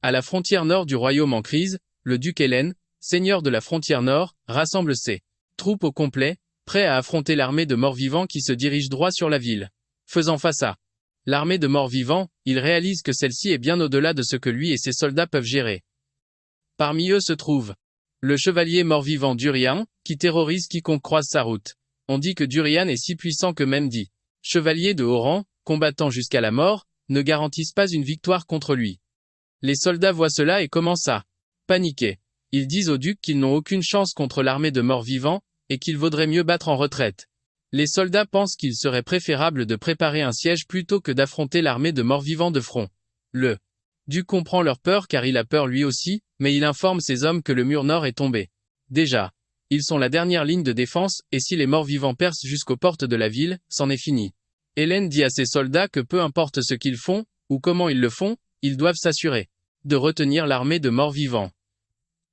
À la frontière nord du royaume en crise, le duc Hélène, seigneur de la frontière nord, rassemble ses troupes au complet, prêts à affronter l'armée de morts-vivants qui se dirige droit sur la ville. Faisant face à l'armée de morts-vivants, il réalise que celle-ci est bien au-delà de ce que lui et ses soldats peuvent gérer. Parmi eux se trouve le chevalier mort-vivant Durian, qui terrorise quiconque croise sa route. On dit que Durian est si puissant que même dit chevaliers de haut rang, combattant jusqu'à la mort, ne garantissent pas une victoire contre lui. Les soldats voient cela et commencent à paniquer. Ils disent au duc qu'ils n'ont aucune chance contre l'armée de morts-vivants, et qu'il vaudrait mieux battre en retraite. Les soldats pensent qu'il serait préférable de préparer un siège plutôt que d'affronter l'armée de morts-vivants de front. Le duc comprend leur peur car il a peur lui aussi, mais il informe ses hommes que le mur nord est tombé. Déjà, ils sont la dernière ligne de défense, et si les morts-vivants percent jusqu'aux portes de la ville, c'en est fini. Hélène dit à ses soldats que peu importe ce qu'ils font, ou comment ils le font, ils doivent s'assurer de retenir l'armée de morts-vivants.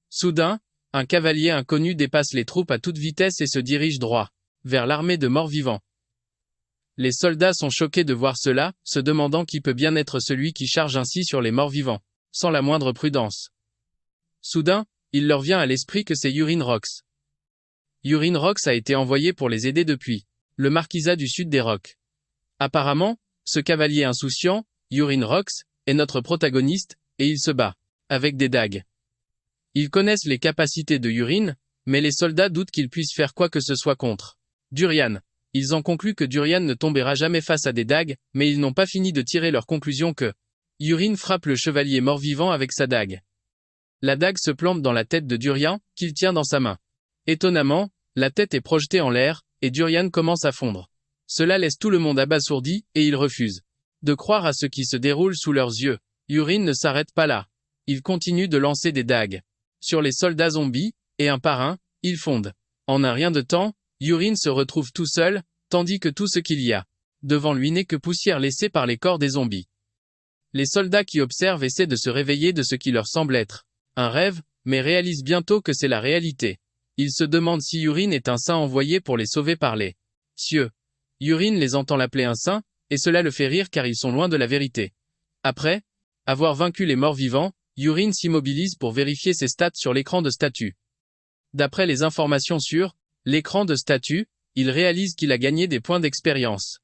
Soudain, un cavalier inconnu dépasse les troupes à toute vitesse et se dirige droit vers l'armée de morts-vivants. Les soldats sont choqués de voir cela, se demandant qui peut bien être celui qui charge ainsi sur les morts-vivants, sans la moindre prudence. Soudain, il leur vient à l'esprit que c'est Yurin Rox. Yurin Rox a été envoyé pour les aider depuis le marquisat du sud des Rocs. Apparemment, ce cavalier insouciant, Yurin Rox, est notre protagoniste, et il se bat avec des dagues. Ils connaissent les capacités de Yurin, mais les soldats doutent qu'il puisse faire quoi que ce soit contre Durian. Ils en concluent que Durian ne tombera jamais face à des dagues, mais ils n'ont pas fini de tirer leur conclusion que Yurin frappe le chevalier mort-vivant avec sa dague. La dague se plante dans la tête de Durian, qu'il tient dans sa main. Étonnamment, la tête est projetée en l'air, et Durian commence à fondre. Cela laisse tout le monde abasourdi, et ils refusent de croire à ce qui se déroule sous leurs yeux. Yurin ne s'arrête pas là. Il continue de lancer des dagues sur les soldats zombies, et un par un, ils fondent. En un rien de temps, Yurin se retrouve tout seul, tandis que tout ce qu'il y a devant lui n'est que poussière laissée par les corps des zombies. Les soldats qui observent essaient de se réveiller de ce qui leur semble être un rêve, mais réalisent bientôt que c'est la réalité. Ils se demandent si Yurin est un saint envoyé pour les sauver par les cieux. Yurin les entend l'appeler un saint, et cela le fait rire car ils sont loin de la vérité. Après avoir vaincu les morts-vivants, Yurin s'immobilise pour vérifier ses stats sur l'écran de statut. D'après les informations sur l'écran de statut, il réalise qu'il a gagné des points d'expérience.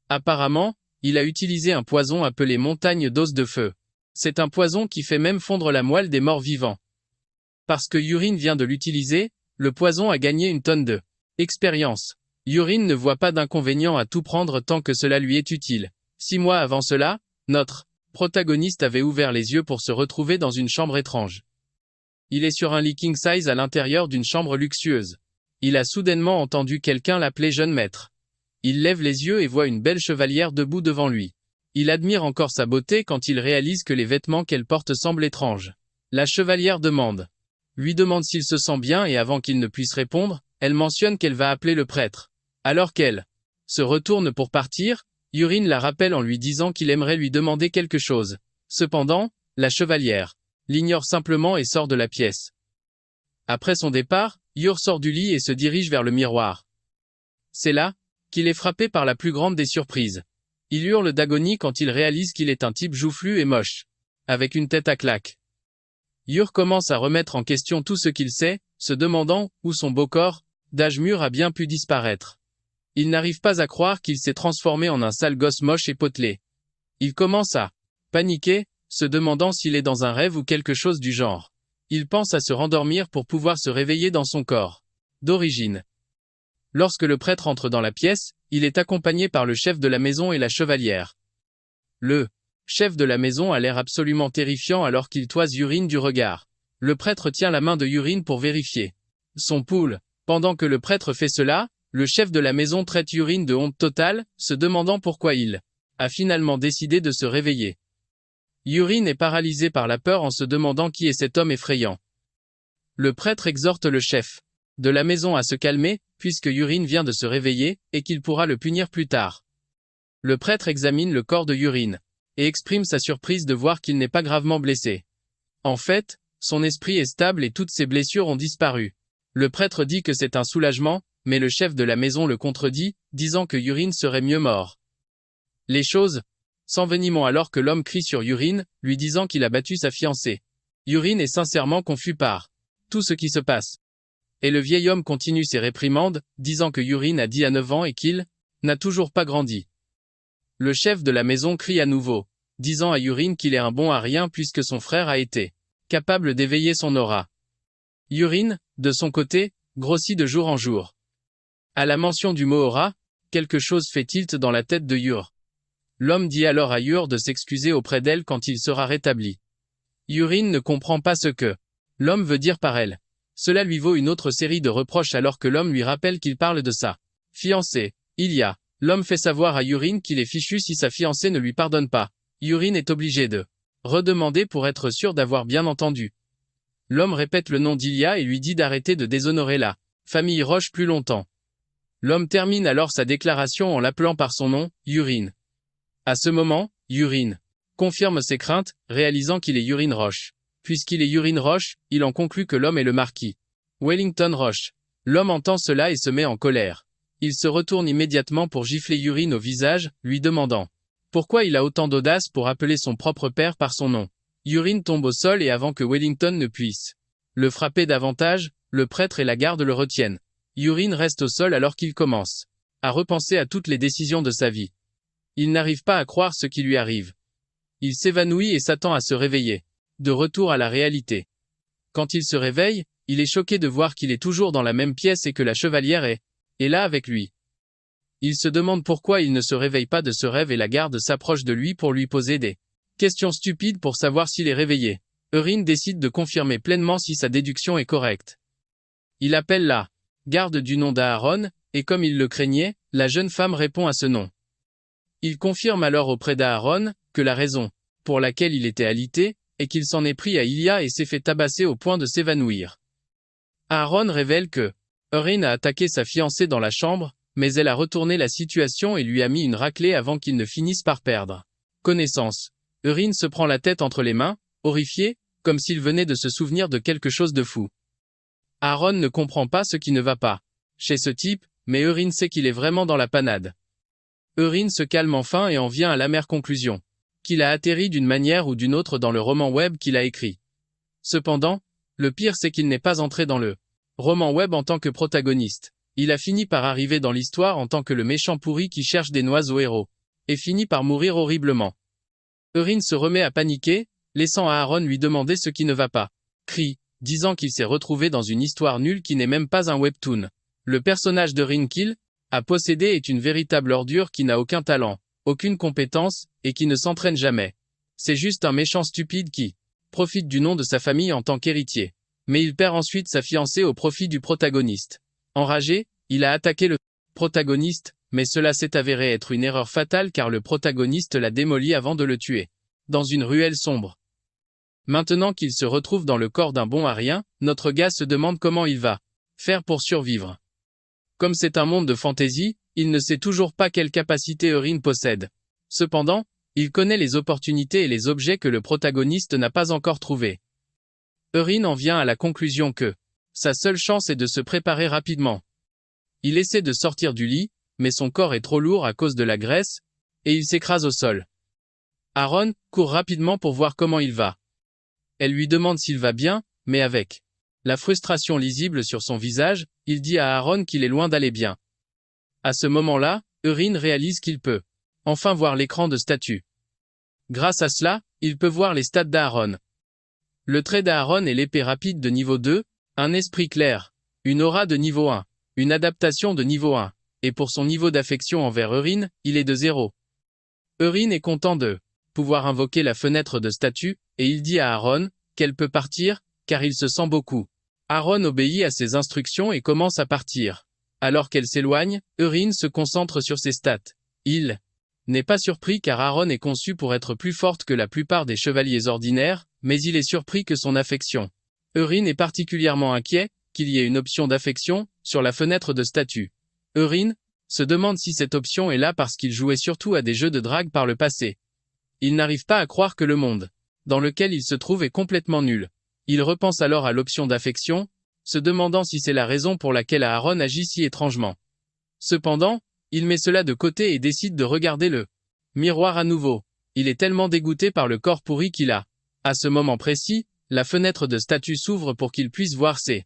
Apparemment, il a utilisé un poison appelé montagne d'os de feu. C'est un poison qui fait même fondre la moelle des morts vivants. Parce que Yurin vient de l'utiliser, le poison a gagné une tonne de expérience. Yurin ne voit pas d'inconvénient à tout prendre tant que cela lui est utile. 6 mois avant cela, notre protagoniste avait ouvert les yeux pour se retrouver dans une chambre étrange. Il est sur un lit king size à l'intérieur d'une chambre luxueuse. Il a soudainement entendu quelqu'un l'appeler jeune maître. Il lève les yeux et voit une belle chevalière debout devant lui. Il admire encore sa beauté quand il réalise que les vêtements qu'elle porte semblent étranges. La chevalière lui demande s'il se sent bien et avant qu'il ne puisse répondre, elle mentionne qu'elle va appeler le prêtre. Alors qu'elle se retourne pour partir, Yurin la rappelle en lui disant qu'il aimerait lui demander quelque chose. Cependant, la chevalière l'ignore simplement et sort de la pièce. Après son départ, Yur sort du lit et se dirige vers le miroir. C'est là qu'il est frappé par la plus grande des surprises. Il hurle d'agonie quand il réalise qu'il est un type joufflu et moche, avec une tête à claque. Yur commence à remettre en question tout ce qu'il sait, se demandant où son beau corps d'âge mûr a bien pu disparaître. Il n'arrive pas à croire qu'il s'est transformé en un sale gosse moche et potelé. Il commence à paniquer, se demandant s'il est dans un rêve ou quelque chose du genre. Il pense à se rendormir pour pouvoir se réveiller dans son corps d'origine. Lorsque le prêtre entre dans la pièce, il est accompagné par le chef de la maison et la chevalière. Le chef de la maison a l'air absolument terrifiant alors qu'il toise Yurin du regard. Le prêtre tient la main de Yurin pour vérifier son pouls. Pendant que le prêtre fait cela, le chef de la maison traite Yurin de honte totale, se demandant pourquoi il a finalement décidé de se réveiller. Yurin est paralysé par la peur en se demandant qui est cet homme effrayant. Le prêtre exhorte le chef de la maison à se calmer, puisque Yurin vient de se réveiller, et qu'il pourra le punir plus tard. Le prêtre examine le corps de Yurin, et exprime sa surprise de voir qu'il n'est pas gravement blessé. En fait, son esprit est stable et toutes ses blessures ont disparu. Le prêtre dit que c'est un soulagement, mais le chef de la maison le contredit, disant que Yurin serait mieux mort. Les choses s'envenimant alors que l'homme crie sur Urine, lui disant qu'il a battu sa fiancée. Urine est sincèrement confus par tout ce qui se passe. Et le vieil homme continue ses réprimandes, disant que Urine a 10 à 9 ans et qu'il n'a toujours pas grandi. Le chef de la maison crie à nouveau, disant à Urine qu'il est un bon à rien puisque son frère a été capable d'éveiller son aura. Urine, de son côté, grossit de jour en jour. À la mention du mot aura, quelque chose fait tilt dans la tête de Ur. L'homme dit alors à Ur de s'excuser auprès d'elle quand il sera rétabli. Urine ne comprend pas ce que l'homme veut dire par elle. Cela lui vaut une autre série de reproches alors que l'homme lui rappelle qu'il parle de sa fiancée. L'homme fait savoir à Urine qu'il est fichu si sa fiancée ne lui pardonne pas. Urine est obligé de redemander pour être sûr d'avoir bien entendu. L'homme répète le nom d'Ilia et lui dit d'arrêter de déshonorer la famille Roche plus longtemps. L'homme termine alors sa déclaration en l'appelant par son nom, Urine. À ce moment, Urine confirme ses craintes, réalisant qu'il est Urine Roche. Puisqu'il est Urine Roche, il en conclut que l'homme est le marquis Wellington Roche. L'homme entend cela et se met en colère. Il se retourne immédiatement pour gifler Urine au visage, lui demandant pourquoi il a autant d'audace pour appeler son propre père par son nom. Urine tombe au sol et avant que Wellington ne puisse le frapper davantage, le prêtre et la garde le retiennent. Urine reste au sol alors qu'il commence à repenser à toutes les décisions de sa vie. Il n'arrive pas à croire ce qui lui arrive. Il s'évanouit et s'attend à se réveiller. De retour à la réalité. Quand il se réveille, il est choqué de voir qu'il est toujours dans la même pièce et que la chevalière est là avec lui. Il se demande pourquoi il ne se réveille pas de ce rêve et la garde s'approche de lui pour lui poser des questions stupides pour savoir s'il est réveillé. Urine décide de confirmer pleinement si sa déduction est correcte. Il appelle la garde du nom d'Aaron, et comme il le craignait, la jeune femme répond à ce nom. Il confirme alors auprès d'Aaron que la raison pour laquelle il était alité est qu'il s'en est pris à Ilia et s'est fait tabasser au point de s'évanouir. Aaron révèle que Urine a attaqué sa fiancée dans la chambre, mais elle a retourné la situation et lui a mis une raclée avant qu'il ne finisse par perdre connaissance. Urine se prend la tête entre les mains, horrifié, comme s'il venait de se souvenir de quelque chose de fou. Aaron ne comprend pas ce qui ne va pas chez ce type, mais Urine sait qu'il est vraiment dans la panade. Urine se calme enfin et en vient à l'amère conclusion qu'il a atterri d'une manière ou d'une autre dans le roman web qu'il a écrit. Cependant, le pire c'est qu'il n'est pas entré dans le roman web en tant que protagoniste. Il a fini par arriver dans l'histoire en tant que le méchant pourri qui cherche des noix au héros, et finit par mourir horriblement. Urine se remet à paniquer, laissant Aaron lui demander ce qui ne va pas. Crie, disant qu'il s'est retrouvé dans une histoire nulle qui n'est même pas un webtoon. Le personnage d'Urine qu'il a possédé est une véritable ordure qui n'a aucun talent, aucune compétence, et qui ne s'entraîne jamais. C'est juste un méchant stupide qui profite du nom de sa famille en tant qu'héritier. Mais il perd ensuite sa fiancée au profit du protagoniste. Enragé, il a attaqué le protagoniste, mais cela s'est avéré être une erreur fatale car le protagoniste l'a démoli avant de le tuer. Dans une ruelle sombre. Maintenant qu'il se retrouve dans le corps d'un bon à rien, notre gars se demande comment il va faire pour survivre. Comme c'est un monde de fantaisie, il ne sait toujours pas quelle capacité Urine possède. Cependant, il connaît les opportunités et les objets que le protagoniste n'a pas encore trouvés. Urine en vient à la conclusion que sa seule chance est de se préparer rapidement. Il essaie de sortir du lit, mais son corps est trop lourd à cause de la graisse, et il s'écrase au sol. Aaron court rapidement pour voir comment il va. Elle lui demande s'il va bien, mais avec la frustration lisible sur son visage, il dit à Aaron qu'il est loin d'aller bien. À ce moment-là, Urine réalise qu'il peut enfin voir l'écran de statut. Grâce à cela, il peut voir les stats d'Aaron. Le trait d'Aaron est l'épée rapide de niveau 2, un esprit clair, une aura de niveau 1, une adaptation de niveau 1, et pour son niveau d'affection envers Urine, il est de 0. Urine est content de pouvoir invoquer la fenêtre de statut, et il dit à Aaron qu'elle peut partir, car il se sent beaucoup. Aaron obéit à ses instructions et commence à partir. Alors qu'elle s'éloigne, Urine se concentre sur ses stats. Il n'est pas surpris car Aaron est conçue pour être plus forte que la plupart des chevaliers ordinaires, mais il est surpris que son affection. Urine est particulièrement inquiet qu'il y ait une option d'affection sur la fenêtre de statut. Urine se demande si cette option est là parce qu'il jouait surtout à des jeux de drague par le passé. Il n'arrive pas à croire que le monde dans lequel il se trouve est complètement nul. Il repense alors à l'option d'affection, se demandant si c'est la raison pour laquelle Aaron agit si étrangement. Cependant, il met cela de côté et décide de regarder le miroir à nouveau. Il est tellement dégoûté par le corps pourri qu'il a. À ce moment précis, la fenêtre de statut s'ouvre pour qu'il puisse voir ses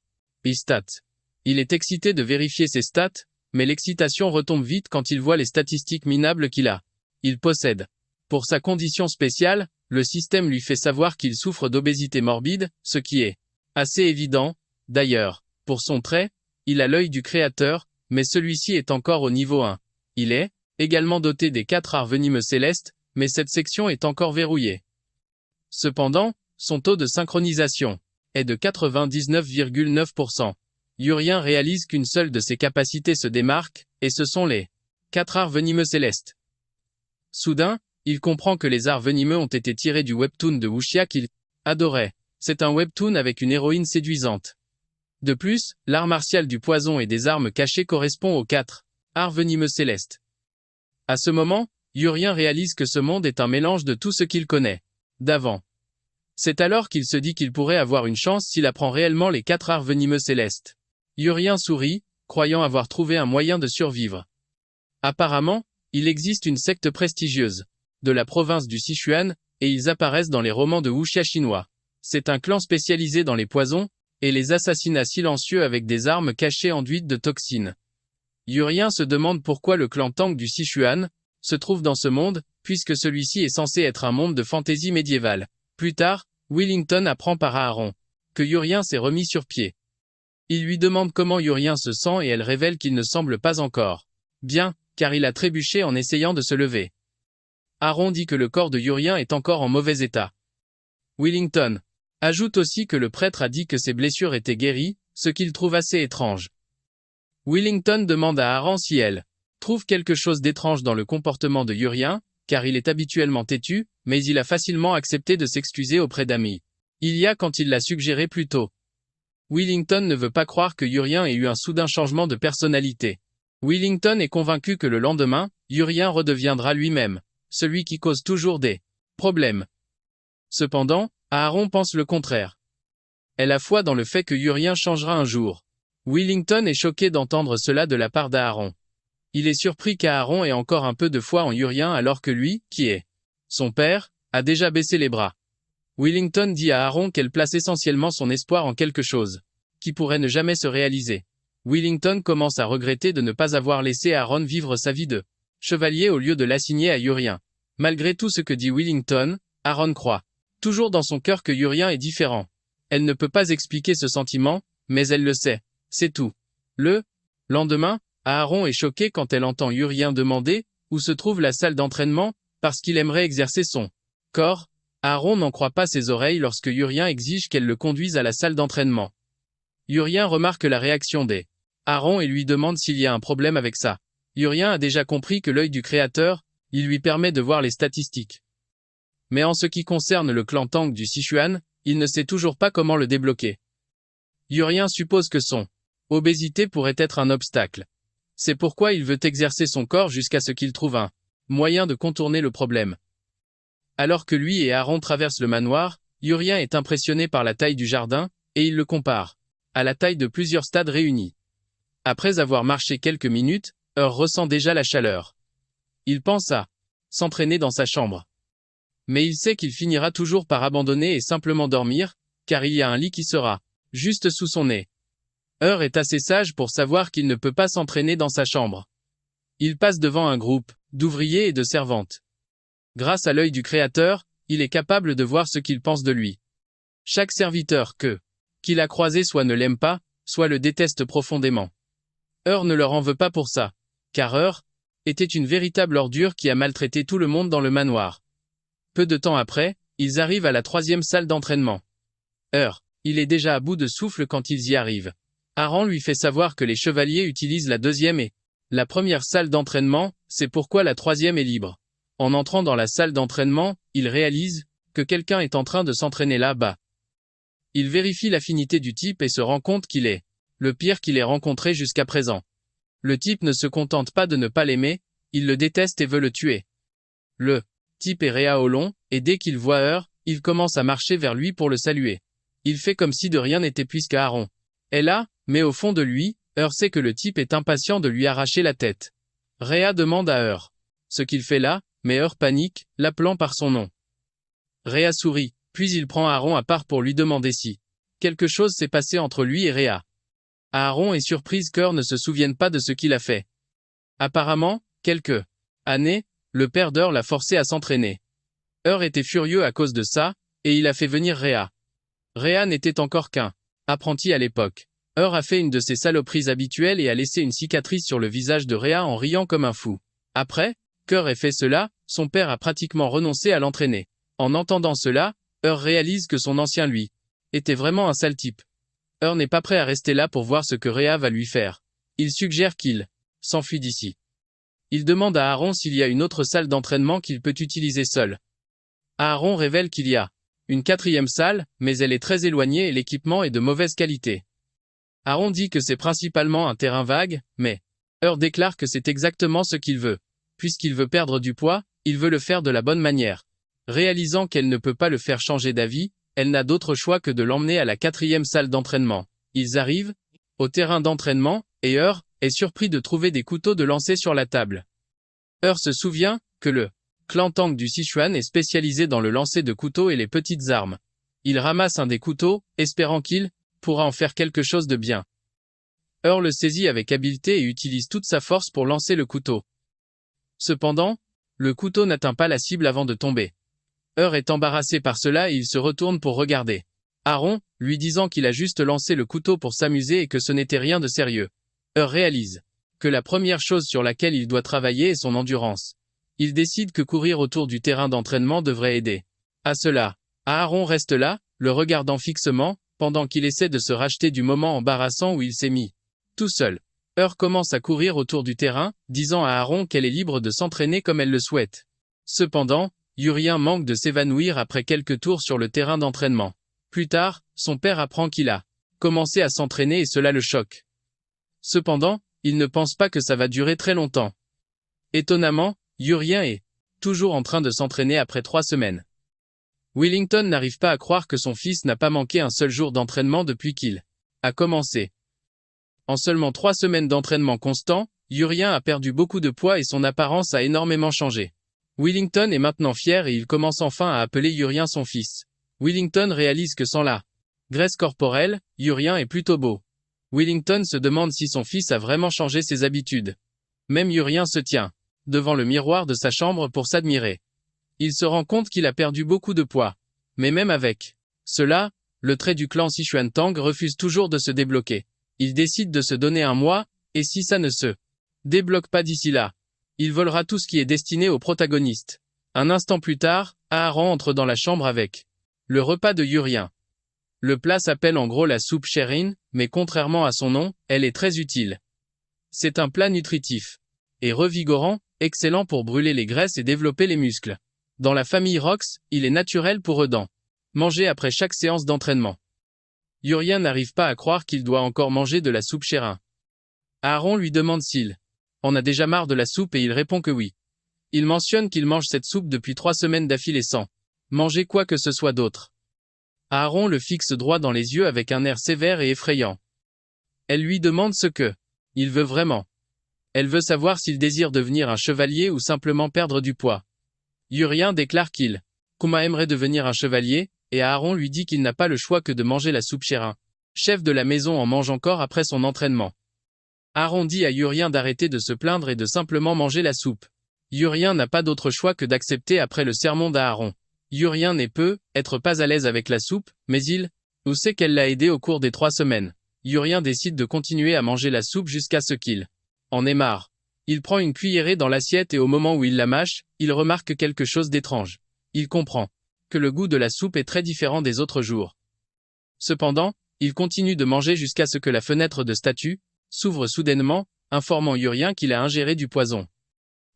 stats. Il est excité de vérifier ses stats, mais l'excitation retombe vite quand il voit les statistiques minables qu'il a. Il possède. Pour sa condition spéciale, le système lui fait savoir qu'il souffre d'obésité morbide, ce qui est assez évident. D'ailleurs, pour son trait, il a l'œil du créateur, mais celui-ci est encore au niveau 1. Il est également doté des 4 arts venimeux célestes, mais cette section est encore verrouillée. Cependant, son taux de synchronisation est de 99,9%. Urien réalise qu'une seule de ses capacités se démarque, et ce sont les 4 arts venimeux célestes. Soudain, il comprend que les arts venimeux ont été tirés du webtoon de Wuxia qu'il adorait. C'est un webtoon avec une héroïne séduisante. De plus, l'art martial du poison et des armes cachées correspond aux 4 arts venimeux célestes. À ce moment, Urien réalise que ce monde est un mélange de tout ce qu'il connaît d'avant. C'est alors qu'il se dit qu'il pourrait avoir une chance s'il apprend réellement les 4 arts venimeux célestes. Urien sourit, croyant avoir trouvé un moyen de survivre. Apparemment, il existe une secte prestigieuse de la province du Sichuan, et ils apparaissent dans les romans de wuxia chinois. C'est un clan spécialisé dans les poisons et les assassinats silencieux avec des armes cachées enduites de toxines. Urien se demande pourquoi le clan Tang du Sichuan se trouve dans ce monde, puisque celui-ci est censé être un monde de fantaisie médiévale. Plus tard, Wellington apprend par Aaron que Urien s'est remis sur pied. Il lui demande comment Urien se sent et elle révèle qu'il ne semble pas encore bien, car il a trébuché en essayant de se lever. Aaron dit que le corps de Urien est encore en mauvais état. Wellington ajoute aussi que le prêtre a dit que ses blessures étaient guéries, ce qu'il trouve assez étrange. Wellington demande à Aaron si elle trouve quelque chose d'étrange dans le comportement de Urien, car il est habituellement têtu, mais il a facilement accepté de s'excuser auprès d'amis. Il y a quand il l'a suggéré plus tôt. Wellington ne veut pas croire que Urien ait eu un soudain changement de personnalité. Wellington est convaincu que le lendemain, Urien redeviendra lui-même, celui qui cause toujours des problèmes. Cependant, Aaron pense le contraire. Elle a foi dans le fait que Urien changera un jour. Wellington est choqué d'entendre cela de la part d'Aaron. Il est surpris qu'Aaron ait encore un peu de foi en Urien alors que lui, qui est son père, a déjà baissé les bras. Wellington dit à Aaron qu'elle place essentiellement son espoir en quelque chose qui pourrait ne jamais se réaliser. Wellington commence à regretter de ne pas avoir laissé Aaron vivre sa vie de chevalier au lieu de l'assigner à Urien. Malgré tout ce que dit Wellington, Aaron croit toujours dans son cœur que Urien est différent. Elle ne peut pas expliquer ce sentiment, mais elle le sait. C'est tout. Le lendemain, Aaron est choqué quand elle entend Urien demander où se trouve la salle d'entraînement, parce qu'il aimerait exercer son corps. Aaron n'en croit pas ses oreilles lorsque Urien exige qu'elle le conduise à la salle d'entraînement. Urien remarque la réaction des Aaron et lui demande s'il y a un problème avec ça. Urien a déjà compris que l'œil du créateur, il lui permet de voir les statistiques. Mais en ce qui concerne le clan Tang du Sichuan, il ne sait toujours pas comment le débloquer. Urien suppose que son obésité pourrait être un obstacle. C'est pourquoi il veut exercer son corps jusqu'à ce qu'il trouve un moyen de contourner le problème. Alors que lui et Aaron traversent le manoir, Urien est impressionné par la taille du jardin, et il le compare à la taille de plusieurs stades réunis. Après avoir marché quelques minutes, ressent déjà la chaleur. Il pense à s'entraîner dans sa chambre. Mais il sait qu'il finira toujours par abandonner et simplement dormir, car il y a un lit qui sera juste sous son nez. Est assez sage pour savoir qu'il ne peut pas s'entraîner dans sa chambre. Il passe devant un groupe d'ouvriers et de servantes. Grâce à l'œil du créateur, il est capable de voir ce qu'ils pensent de lui. Chaque serviteur qu'il a croisé soit ne l'aime pas, soit le déteste profondément. Ne leur en veut pas pour ça, car était une véritable ordure qui a maltraité tout le monde dans le manoir. Peu de temps après, ils arrivent à la 3e salle d'entraînement. Il est déjà à bout de souffle quand ils y arrivent. Aaron lui fait savoir que les chevaliers utilisent la 2e et la 1re salle d'entraînement, c'est pourquoi la 3e est libre. En entrant dans la salle d'entraînement, il réalise que quelqu'un est en train de s'entraîner là-bas. Il vérifie l'affinité du type et se rend compte qu'il est le pire qu'il ait rencontré jusqu'à présent. Le type ne se contente pas de ne pas l'aimer, il le déteste et veut le tuer. Le type est Réaolon, et dès qu'il voit il commence à marcher vers lui pour le saluer. Il fait comme si de rien n'était puisque Aaron est là, mais au fond de lui, sait que le type est impatient de lui arracher la tête. Réa demande à ce qu'il fait là, mais Hur panique, l'appelant par son nom. Rhea sourit, puis il prend Aaron à part pour lui demander si quelque chose s'est passé entre lui et Rhea. Aaron est surprise qu'Hur ne se souvienne pas de ce qu'il a fait. Apparemment, quelques années, le père d'Hur l'a forcé à s'entraîner. Hur était furieux à cause de ça, et il a fait venir Rhea. Rhea n'était encore qu'un apprenti à l'époque. Hur a fait une de ses saloperies habituelles et a laissé une cicatrice sur le visage de Rhea en riant comme un fou. Après qu'Hur ait fait cela, son père a pratiquement renoncé à l'entraîner. En entendant cela, Hur réalise que son ancien lui était vraiment un sale type. Hur n'est pas prêt à rester là pour voir ce que Rhea va lui faire. Il suggère qu'il s'enfuit d'ici. Il demande à Aaron s'il y a une autre salle d'entraînement qu'il peut utiliser seul. Aaron révèle qu'il y a une 4e salle, mais elle est très éloignée et l'équipement est de mauvaise qualité. Aaron dit que c'est principalement un terrain vague, mais Hur déclare que c'est exactement ce qu'il veut. Puisqu'il veut perdre du poids, il veut le faire de la bonne manière. Réalisant qu'elle ne peut pas le faire changer d'avis, elle n'a d'autre choix que de l'emmener à la 4e salle d'entraînement. Ils arrivent au terrain d'entraînement, et Hur est surpris de trouver des couteaux de lancer sur la table. Hur se souvient que le clan Tang du Sichuan est spécialisé dans le lancer de couteaux et les petites armes. Il ramasse un des couteaux, espérant qu'il pourra en faire quelque chose de bien. Hur le saisit avec habileté et utilise toute sa force pour lancer le couteau. Cependant, le couteau n'atteint pas la cible avant de tomber. Hur est embarrassé par cela et il se retourne pour regarder Aaron, lui disant qu'il a juste lancé le couteau pour s'amuser et que ce n'était rien de sérieux. Hur réalise que la première chose sur laquelle il doit travailler est son endurance. Il décide que courir autour du terrain d'entraînement devrait aider. À cela, Aaron reste là, le regardant fixement, pendant qu'il essaie de se racheter du moment embarrassant où il s'est mis tout seul. Hur commence à courir autour du terrain, disant à Aaron qu'elle est libre de s'entraîner comme elle le souhaite. Cependant, Urien manque de s'évanouir après quelques tours sur le terrain d'entraînement. Plus tard, son père apprend qu'il a commencé à s'entraîner et cela le choque. Cependant, il ne pense pas que ça va durer très longtemps. Étonnamment, Urien est toujours en train de s'entraîner après 3 semaines. Wellington n'arrive pas à croire que son fils n'a pas manqué un seul jour d'entraînement depuis qu'il a commencé. En seulement 3 semaines d'entraînement constant, Urien a perdu beaucoup de poids et son apparence a énormément changé. Wellington est maintenant fier et il commence enfin à appeler Urien son fils. Wellington réalise que sans la graisse corporelle, Urien est plutôt beau. Wellington se demande si son fils a vraiment changé ses habitudes. Même Urien se tient devant le miroir de sa chambre pour s'admirer. Il se rend compte qu'il a perdu beaucoup de poids. Mais même avec cela, le trait du clan Sichuan Tang refuse toujours de se débloquer. Il décide de se donner un mois, et si ça ne se débloque pas d'ici là, il volera tout ce qui est destiné au protagoniste. Un instant plus tard, Aaron entre dans la chambre avec le repas de Urien. Le plat s'appelle en gros la soupe Sherin, mais contrairement à son nom, elle est très utile. C'est un plat nutritif et revigorant, excellent pour brûler les graisses et développer les muscles. Dans la famille Rox, il est naturel pour eux d'en manger après chaque séance d'entraînement. Urien n'arrive pas à croire qu'il doit encore manger de la soupe Sherin. Aaron lui demande s'il en a déjà marre de la soupe et il répond que oui. Il mentionne qu'il mange cette soupe depuis 3 semaines d'affilée sans manger quoi que ce soit d'autre. Aaron le fixe droit dans les yeux avec un air sévère et effrayant. Elle lui demande ce que il veut vraiment. Elle veut savoir s'il désire devenir un chevalier ou simplement perdre du poids. Urien déclare qu'il aimerait devenir un chevalier, et Aaron lui dit qu'il n'a pas le choix que de manger la soupe Sherin. Chef de la maison en mange encore après son entraînement. Aaron dit à Urien d'arrêter de se plaindre et de simplement manger la soupe. Urien n'a pas d'autre choix que d'accepter après le sermon d'Aaron. Urien n'est être pas à l'aise avec la soupe, mais il sait qu'elle l'a aidé au cours des 3 semaines. Urien décide de continuer à manger la soupe jusqu'à ce qu'il en ait marre. Il prend une cuillerée dans l'assiette et au moment où il la mâche, il remarque quelque chose d'étrange. Il comprend que le goût de la soupe est très différent des autres jours. Cependant, il continue de manger jusqu'à ce que la fenêtre de statue s'ouvre soudainement, informant Urien qu'il a ingéré du poison.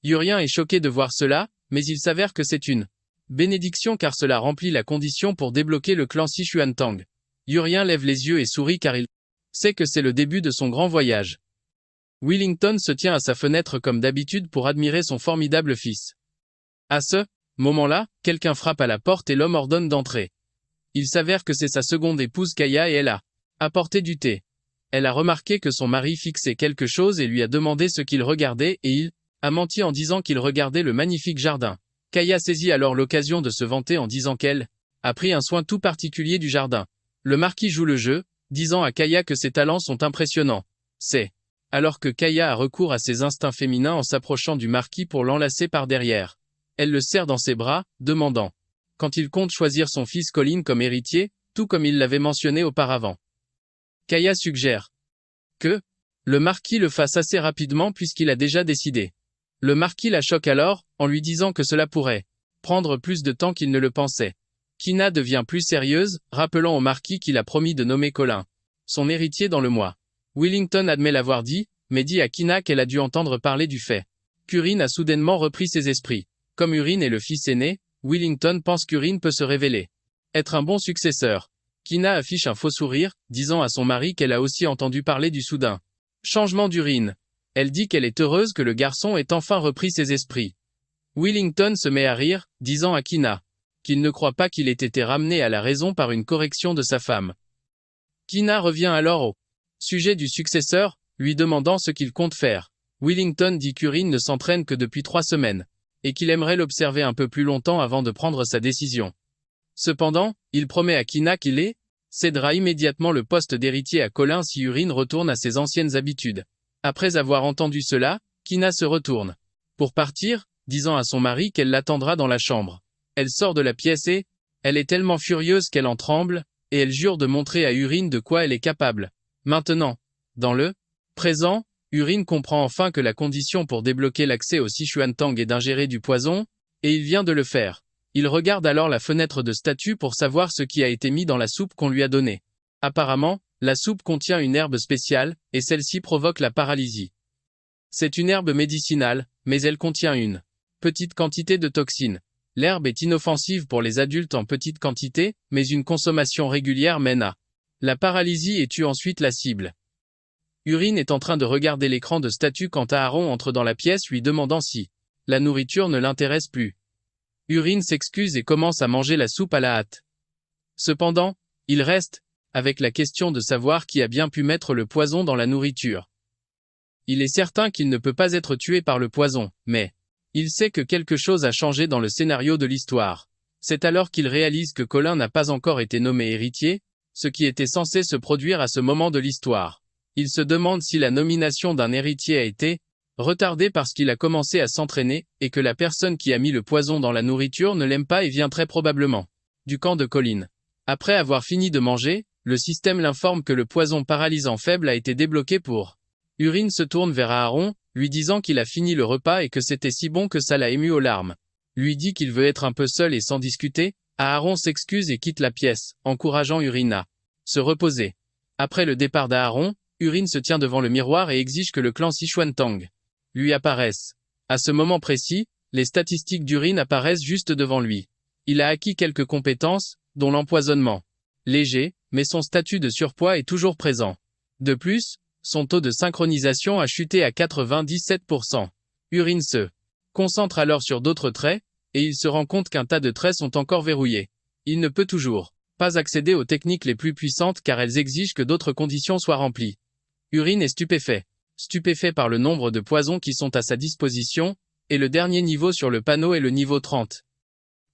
Urien est choqué de voir cela, mais il s'avère que c'est une bénédiction car cela remplit la condition pour débloquer le clan Sichuan Tang. Urien lève les yeux et sourit car il sait que c'est le début de son grand voyage. Wellington se tient à sa fenêtre comme d'habitude pour admirer son formidable fils. À ce moment-là, quelqu'un frappe à la porte et l'homme ordonne d'entrer. Il s'avère que c'est sa seconde épouse Kaya et elle a apporté du thé. Elle a remarqué que son mari fixait quelque chose et lui a demandé ce qu'il regardait et il a menti en disant qu'il regardait le magnifique jardin. Kaya saisit alors l'occasion de se vanter en disant qu'elle a pris un soin tout particulier du jardin. Le marquis joue le jeu, disant à Kaya que ses talents sont impressionnants. C'est alors que Kaya a recours à ses instincts féminins en s'approchant du marquis pour l'enlacer par derrière. Elle le serre dans ses bras, demandant quand il compte choisir son fils Colin comme héritier, tout comme il l'avait mentionné auparavant. Kaya suggère que le marquis le fasse assez rapidement puisqu'il a déjà décidé. Le marquis la choque alors, en lui disant que cela pourrait prendre plus de temps qu'il ne le pensait. Kina devient plus sérieuse, rappelant au marquis qu'il a promis de nommer Colin son héritier dans le mois. Willington admet l'avoir dit, mais dit à Kina qu'elle a dû entendre parler du fait qu'Urine a soudainement repris ses esprits. Comme Urine est le fils aîné, Willington pense qu'Urine peut se révéler être un bon successeur. Kina affiche un faux sourire, disant à son mari qu'elle a aussi entendu parler du soudain changement d'Urine. Elle dit qu'elle est heureuse que le garçon ait enfin repris ses esprits. Willington se met à rire, disant à Kina qu'il ne croit pas qu'il ait été ramené à la raison par une correction de sa femme. Kina revient alors au sujet du successeur, lui demandant ce qu'il compte faire. Willington dit qu'Urine ne s'entraîne que depuis 3 semaines, et qu'il aimerait l'observer un peu plus longtemps avant de prendre sa décision. Cependant, il promet à Kina qu'il cédera immédiatement le poste d'héritier à Colin si Urine retourne à ses anciennes habitudes. Après avoir entendu cela, Kina se retourne pour partir, disant à son mari qu'elle l'attendra dans la chambre. Elle sort de la pièce et elle est tellement furieuse qu'elle en tremble, et elle jure de montrer à Urine de quoi elle est capable. Maintenant, dans le présent, Urine comprend enfin que la condition pour débloquer l'accès au Sichuan-Tang est d'ingérer du poison, et il vient de le faire. Il regarde alors la fenêtre de statue pour savoir ce qui a été mis dans la soupe qu'on lui a donnée. Apparemment, la soupe contient une herbe spéciale, et celle-ci provoque la paralysie. C'est une herbe médicinale, mais elle contient une petite quantité de toxines. L'herbe est inoffensive pour les adultes en petite quantité, mais une consommation régulière mène à la paralysie et tue ensuite la cible. Urine est en train de regarder l'écran de statue quand Aaron entre dans la pièce lui demandant si la nourriture ne l'intéresse plus. Urine s'excuse et commence à manger la soupe à la hâte. Cependant, il reste avec la question de savoir qui a bien pu mettre le poison dans la nourriture. Il est certain qu'il ne peut pas être tué par le poison, mais il sait que quelque chose a changé dans le scénario de l'histoire. C'est alors qu'il réalise que Colin n'a pas encore été nommé héritier, ce qui était censé se produire à ce moment de l'histoire. Il se demande si la nomination d'un héritier a été retardée parce qu'il a commencé à s'entraîner, et que la personne qui a mis le poison dans la nourriture ne l'aime pas et vient très probablement du camp de Colin. Après avoir fini de manger, le système l'informe que le poison paralysant faible a été débloqué pour. Urine se tourne vers Aaron, lui disant qu'il a fini le repas et que c'était si bon que ça l'a ému aux larmes. Lui dit qu'il veut être un peu seul et sans discuter. Aaron s'excuse et quitte la pièce, encourageant Urine à se reposer. Après le départ d'Aaron, Urine se tient devant le miroir et exige que le clan Sichuan-Tang lui apparaisse. À ce moment précis, les statistiques d'Urine apparaissent juste devant lui. Il a acquis quelques compétences, dont l'empoisonnement. Léger, mais son statut de surpoids est toujours présent. De plus, son taux de synchronisation a chuté à 97%. Urine se concentre alors sur d'autres traits, et il se rend compte qu'un tas de traits sont encore verrouillés. Il ne peut toujours pas accéder aux techniques les plus puissantes car elles exigent que d'autres conditions soient remplies. Urine est stupéfait par le nombre de poisons qui sont à sa disposition, et le dernier niveau sur le panneau est le niveau 30.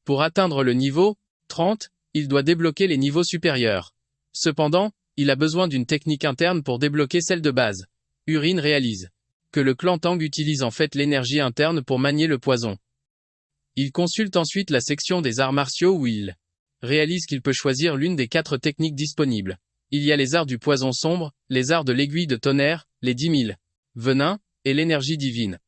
Pour atteindre le niveau 30, il doit débloquer les niveaux supérieurs. Cependant, il a besoin d'une technique interne pour débloquer celle de base. Urine réalise que le clan Tang utilise en fait l'énergie interne pour manier le poison. Il consulte ensuite la section des arts martiaux où il réalise qu'il peut choisir l'une des 4 techniques disponibles. Il y a les arts du poison sombre, les arts de l'aiguille de tonnerre, les 10 000 venins, et l'énergie divine.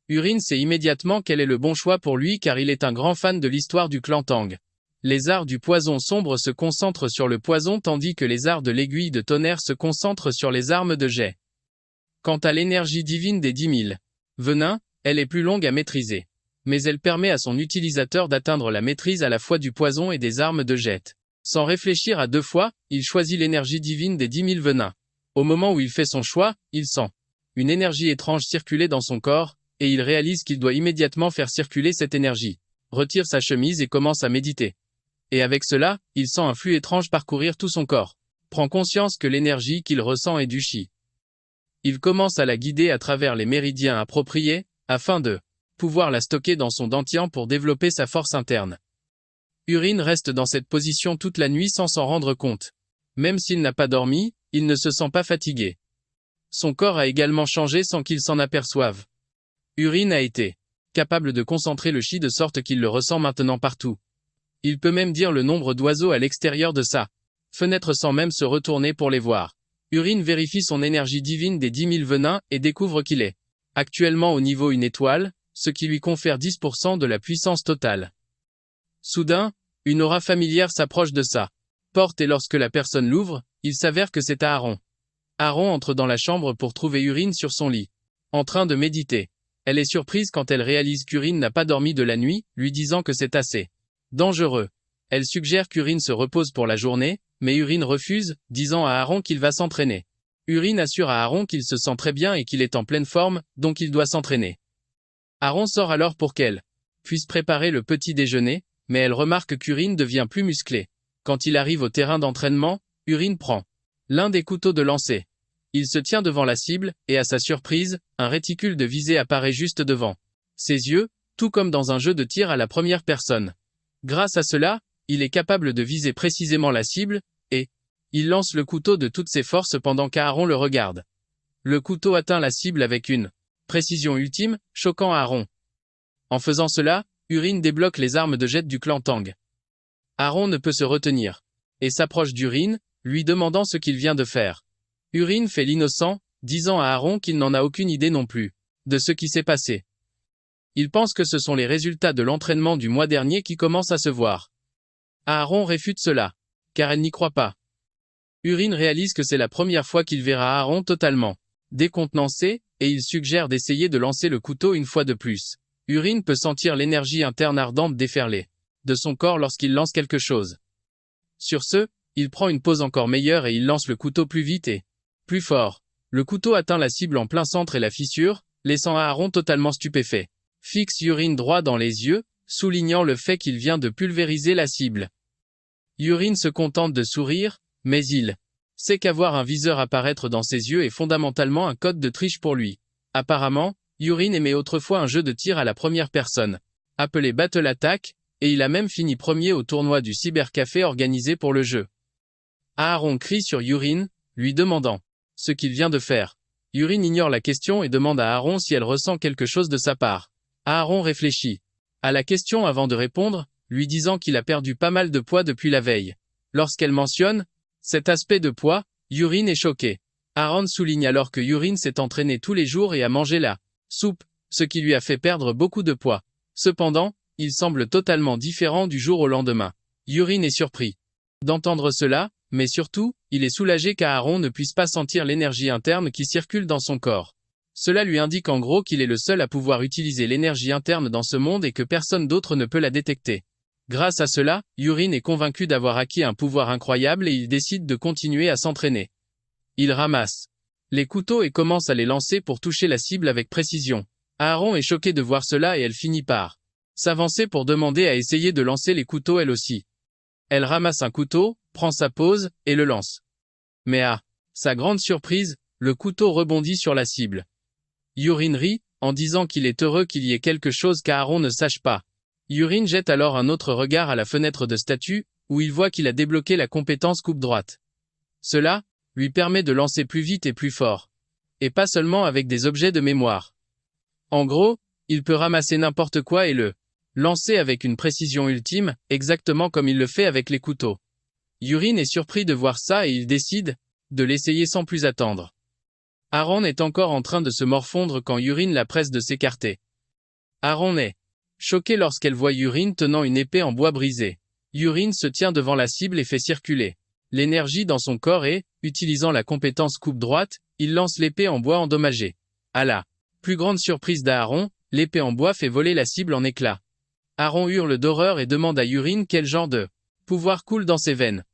Urine sait immédiatement quel est le bon choix pour lui car il est un grand fan de l'histoire du clan Tang. Les arts du poison sombre se concentrent sur le poison tandis que les arts de l'aiguille de tonnerre se concentrent sur les armes de jet. Quant à l'énergie divine des 10 000 venins, elle est plus longue à maîtriser. Mais elle permet à son utilisateur d'atteindre la maîtrise à la fois du poison et des armes de jet. Sans réfléchir à 2 fois, il choisit l'énergie divine des 10 000 venins. Au moment où il fait son choix, il sent une énergie étrange circuler dans son corps, et il réalise qu'il doit immédiatement faire circuler cette énergie. Retire sa chemise et commence à méditer. Et avec cela, il sent un flux étrange parcourir tout son corps. Prend conscience que l'énergie qu'il ressent est du chi. Il commence à la guider à travers les méridiens appropriés, afin de pouvoir la stocker dans son dentier pour développer sa force interne. Urine reste dans cette position toute la nuit sans s'en rendre compte. Même s'il n'a pas dormi, il ne se sent pas fatigué. Son corps a également changé sans qu'il s'en aperçoive. Urine a été capable de concentrer le chi de sorte qu'il le ressent maintenant partout. Il peut même dire le nombre d'oiseaux à l'extérieur de sa fenêtre sans même se retourner pour les voir. Urine vérifie son énergie divine des 10 000 venins et découvre qu'il est actuellement au niveau 1 étoile, ce qui lui confère 10% de la puissance totale. Soudain, une aura familière s'approche de sa porte et lorsque la personne l'ouvre, il s'avère que c'est Aaron. Aaron entre dans la chambre pour trouver Urine sur son lit, en train de méditer. Elle est surprise quand elle réalise qu'Urine n'a pas dormi de la nuit, lui disant que c'est assez dangereux. Elle suggère qu'Urine se repose pour la journée, mais Urine refuse, disant à Aaron qu'il va s'entraîner. Urine assure à Aaron qu'il se sent très bien et qu'il est en pleine forme, donc il doit s'entraîner. Aaron sort alors pour qu'elle puisse préparer le petit déjeuner, mais elle remarque qu'Urine devient plus musclé. Quand il arrive au terrain d'entraînement, Urine prend l'un des couteaux de lancer. Il se tient devant la cible, et à sa surprise, un réticule de visée apparaît juste devant ses yeux, tout comme dans un jeu de tir à la première personne. Grâce à cela, il est capable de viser précisément la cible, et il lance le couteau de toutes ses forces pendant qu'Aaron le regarde. Le couteau atteint la cible avec une précision ultime, choquant Aaron. En faisant cela, Urine débloque les armes de jet du clan Tang. Aaron ne peut se retenir, et s'approche d'Urine, lui demandant ce qu'il vient de faire. Urine fait l'innocent, disant à Aaron qu'il n'en a aucune idée non plus de ce qui s'est passé. Il pense que ce sont les résultats de l'entraînement du mois dernier qui commencent à se voir. Aaron réfute cela, car elle n'y croit pas. Urine réalise que c'est la première fois qu'il verra Aaron totalement décontenancé, et il suggère d'essayer de lancer le couteau une fois de plus. Urine peut sentir l'énergie interne ardente déferler de son corps lorsqu'il lance quelque chose. Sur ce, il prend une pose encore meilleure et il lance le couteau plus vite et plus fort. Le couteau atteint la cible en plein centre et la fissure, laissant Aaron totalement stupéfait. Fixe Urine droit dans les yeux, soulignant le fait qu'il vient de pulvériser la cible. Urine se contente de sourire, mais il sait qu'avoir un viseur apparaître dans ses yeux est fondamentalement un code de triche pour lui. Apparemment, Urine aimait autrefois un jeu de tir à la première personne, appelé Battle Attack, et il a même fini premier au tournoi du cybercafé organisé pour le jeu. Aaron crie sur Urine, lui demandant ce qu'il vient de faire. Urine ignore la question et demande à Aaron si elle ressent quelque chose de sa part. Aaron réfléchit à la question avant de répondre, lui disant qu'il a perdu pas mal de poids depuis la veille. Lorsqu'elle mentionne cet aspect de poids, Urine est choqué. Aaron souligne alors que Urine s'est entraîné tous les jours et a mangé la soupe, ce qui lui a fait perdre beaucoup de poids. Cependant, il semble totalement différent du jour au lendemain. Urine est surpris d'entendre cela, mais surtout, il est soulagé qu'Aaron ne puisse pas sentir l'énergie interne qui circule dans son corps. Cela lui indique en gros qu'il est le seul à pouvoir utiliser l'énergie interne dans ce monde et que personne d'autre ne peut la détecter. Grâce à cela, Urine est convaincu d'avoir acquis un pouvoir incroyable et il décide de continuer à s'entraîner. Il ramasse les couteaux et commence à les lancer pour toucher la cible avec précision. Aaron est choqué de voir cela et elle finit par s'avancer pour demander à essayer de lancer les couteaux elle aussi. Elle ramasse un couteau, prend sa pose, et le lance. Mais à sa grande surprise, le couteau rebondit sur la cible. Urine rit, en disant qu'il est heureux qu'il y ait quelque chose qu'Aaron ne sache pas. Urine jette alors un autre regard à la fenêtre de statue, où il voit qu'il a débloqué la compétence coupe droite. Cela lui permet de lancer plus vite et plus fort. Et pas seulement avec des objets de mémoire. En gros, il peut ramasser n'importe quoi et le lancer avec une précision ultime, exactement comme il le fait avec les couteaux. Urine est surpris de voir ça et il décide de l'essayer sans plus attendre. Aaron est encore en train de se morfondre quand Urine la presse de s'écarter. Aaron est choqué lorsqu'elle voit Urine tenant une épée en bois brisé. Urine se tient devant la cible et fait circuler l'énergie dans son corps et, utilisant la compétence coupe droite, il lance l'épée en bois endommagée. À la plus grande surprise d'Aaron, l'épée en bois fait voler la cible en éclats. Aaron hurle d'horreur et demande à Urine quel genre de pouvoir coule dans ses veines.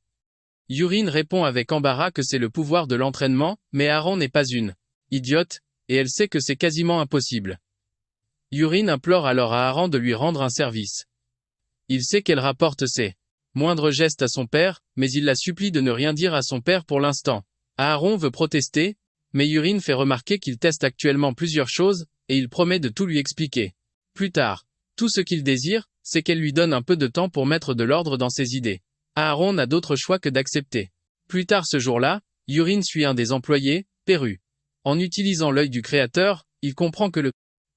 Urine répond avec embarras que c'est le pouvoir de l'entraînement, mais Aaron n'est pas une idiote, et elle sait que c'est quasiment impossible. Urine implore alors à Aaron de lui rendre un service. Il sait qu'elle rapporte ses moindres gestes à son père, mais il la supplie de ne rien dire à son père pour l'instant. Aaron veut protester, mais Urine fait remarquer qu'il teste actuellement plusieurs choses, et il promet de tout lui expliquer. Plus tard, tout ce qu'il désire, c'est qu'elle lui donne un peu de temps pour mettre de l'ordre dans ses idées. Aaron n'a d'autre choix que d'accepter. Plus tard ce jour-là, Urine suit un des employés, Perru. En utilisant l'œil du créateur, il comprend que le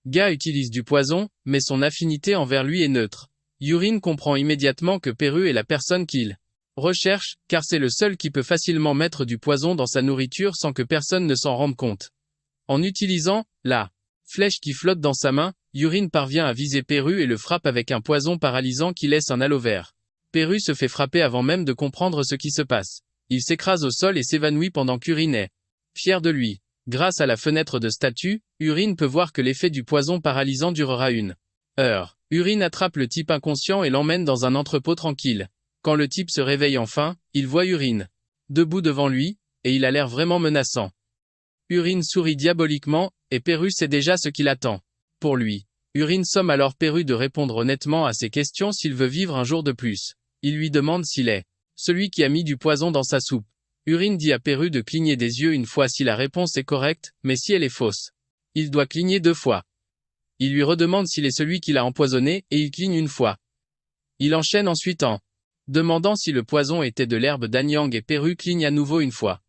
gars utilise du poison, mais son affinité envers lui est neutre. Urine comprend immédiatement que Perru est la personne qu'il recherche, car c'est le seul qui peut facilement mettre du poison dans sa nourriture sans que personne ne s'en rende compte. En utilisant la flèche qui flotte dans sa main, Urine parvient à viser Perru et le frappe avec un poison paralysant qui laisse un halo vert. Perru se fait frapper avant même de comprendre ce qui se passe. Il s'écrase au sol et s'évanouit pendant qu'Urine est fier de lui. Grâce à la fenêtre de statue, Urine peut voir que l'effet du poison paralysant durera 1 heure. Urine attrape le type inconscient et l'emmène dans un entrepôt tranquille. Quand le type se réveille enfin, il voit Urine debout devant lui, et il a l'air vraiment menaçant. Urine sourit diaboliquement, et Perru sait déjà ce qu'il attend. Pour lui, Urine somme alors Perru de répondre honnêtement à ses questions s'il veut vivre un jour de plus. Il lui demande s'il est celui qui a mis du poison dans sa soupe. Urine dit à Perru de cligner des yeux une fois si la réponse est correcte, mais si elle est fausse, il doit cligner 2 fois. Il lui redemande s'il est celui qui l'a empoisonné, et il cligne 1 fois. Il enchaîne ensuite en demandant si le poison était de l'herbe d'Anyang et Perru cligne à nouveau 1 fois.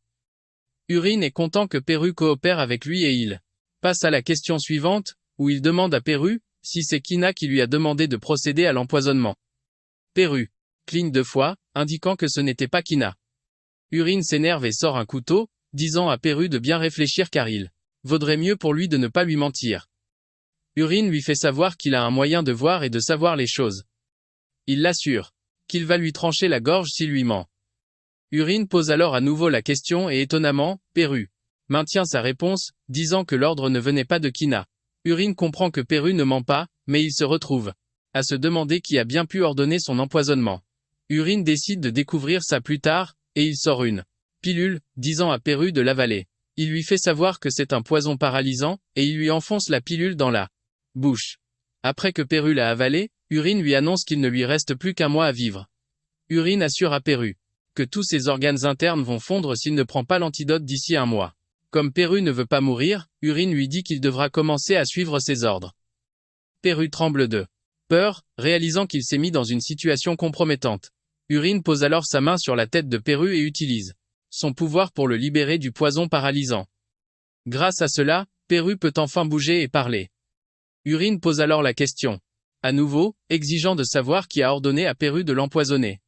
Urine est content que Perru coopère avec lui et il passe à la question suivante, où il demande à Perru si c'est Kina qui lui a demandé de procéder à l'empoisonnement. Perru cligne 2 fois, indiquant que ce n'était pas Kina. Urine s'énerve et sort un couteau, disant à Perru de bien réfléchir car il vaudrait mieux pour lui de ne pas lui mentir. Urine lui fait savoir qu'il a un moyen de voir et de savoir les choses. Il l'assure qu'il va lui trancher la gorge s'il lui ment. Urine pose alors à nouveau la question et étonnamment, Perru maintient sa réponse, disant que l'ordre ne venait pas de Kina. Urine comprend que Perru ne ment pas, mais il se retrouve à se demander qui a bien pu ordonner son empoisonnement. Urine décide de découvrir ça plus tard, et il sort une pilule, disant à Perru de l'avaler. Il lui fait savoir que c'est un poison paralysant, et il lui enfonce la pilule dans la bouche. Après que Perru l'a avalé, Urine lui annonce qu'il ne lui reste plus qu'1 mois à vivre. Urine assure à Perru que tous ses organes internes vont fondre s'il ne prend pas l'antidote d'ici 1 mois. Comme Perru ne veut pas mourir, Urine lui dit qu'il devra commencer à suivre ses ordres. Perru tremble de peur, réalisant qu'il s'est mis dans une situation compromettante. Urine pose alors sa main sur la tête de Perru et utilise son pouvoir pour le libérer du poison paralysant. Grâce à cela, Perru peut enfin bouger et parler. Urine pose alors la question. À nouveau, exigeant de savoir qui a ordonné à Perru de l'empoisonner.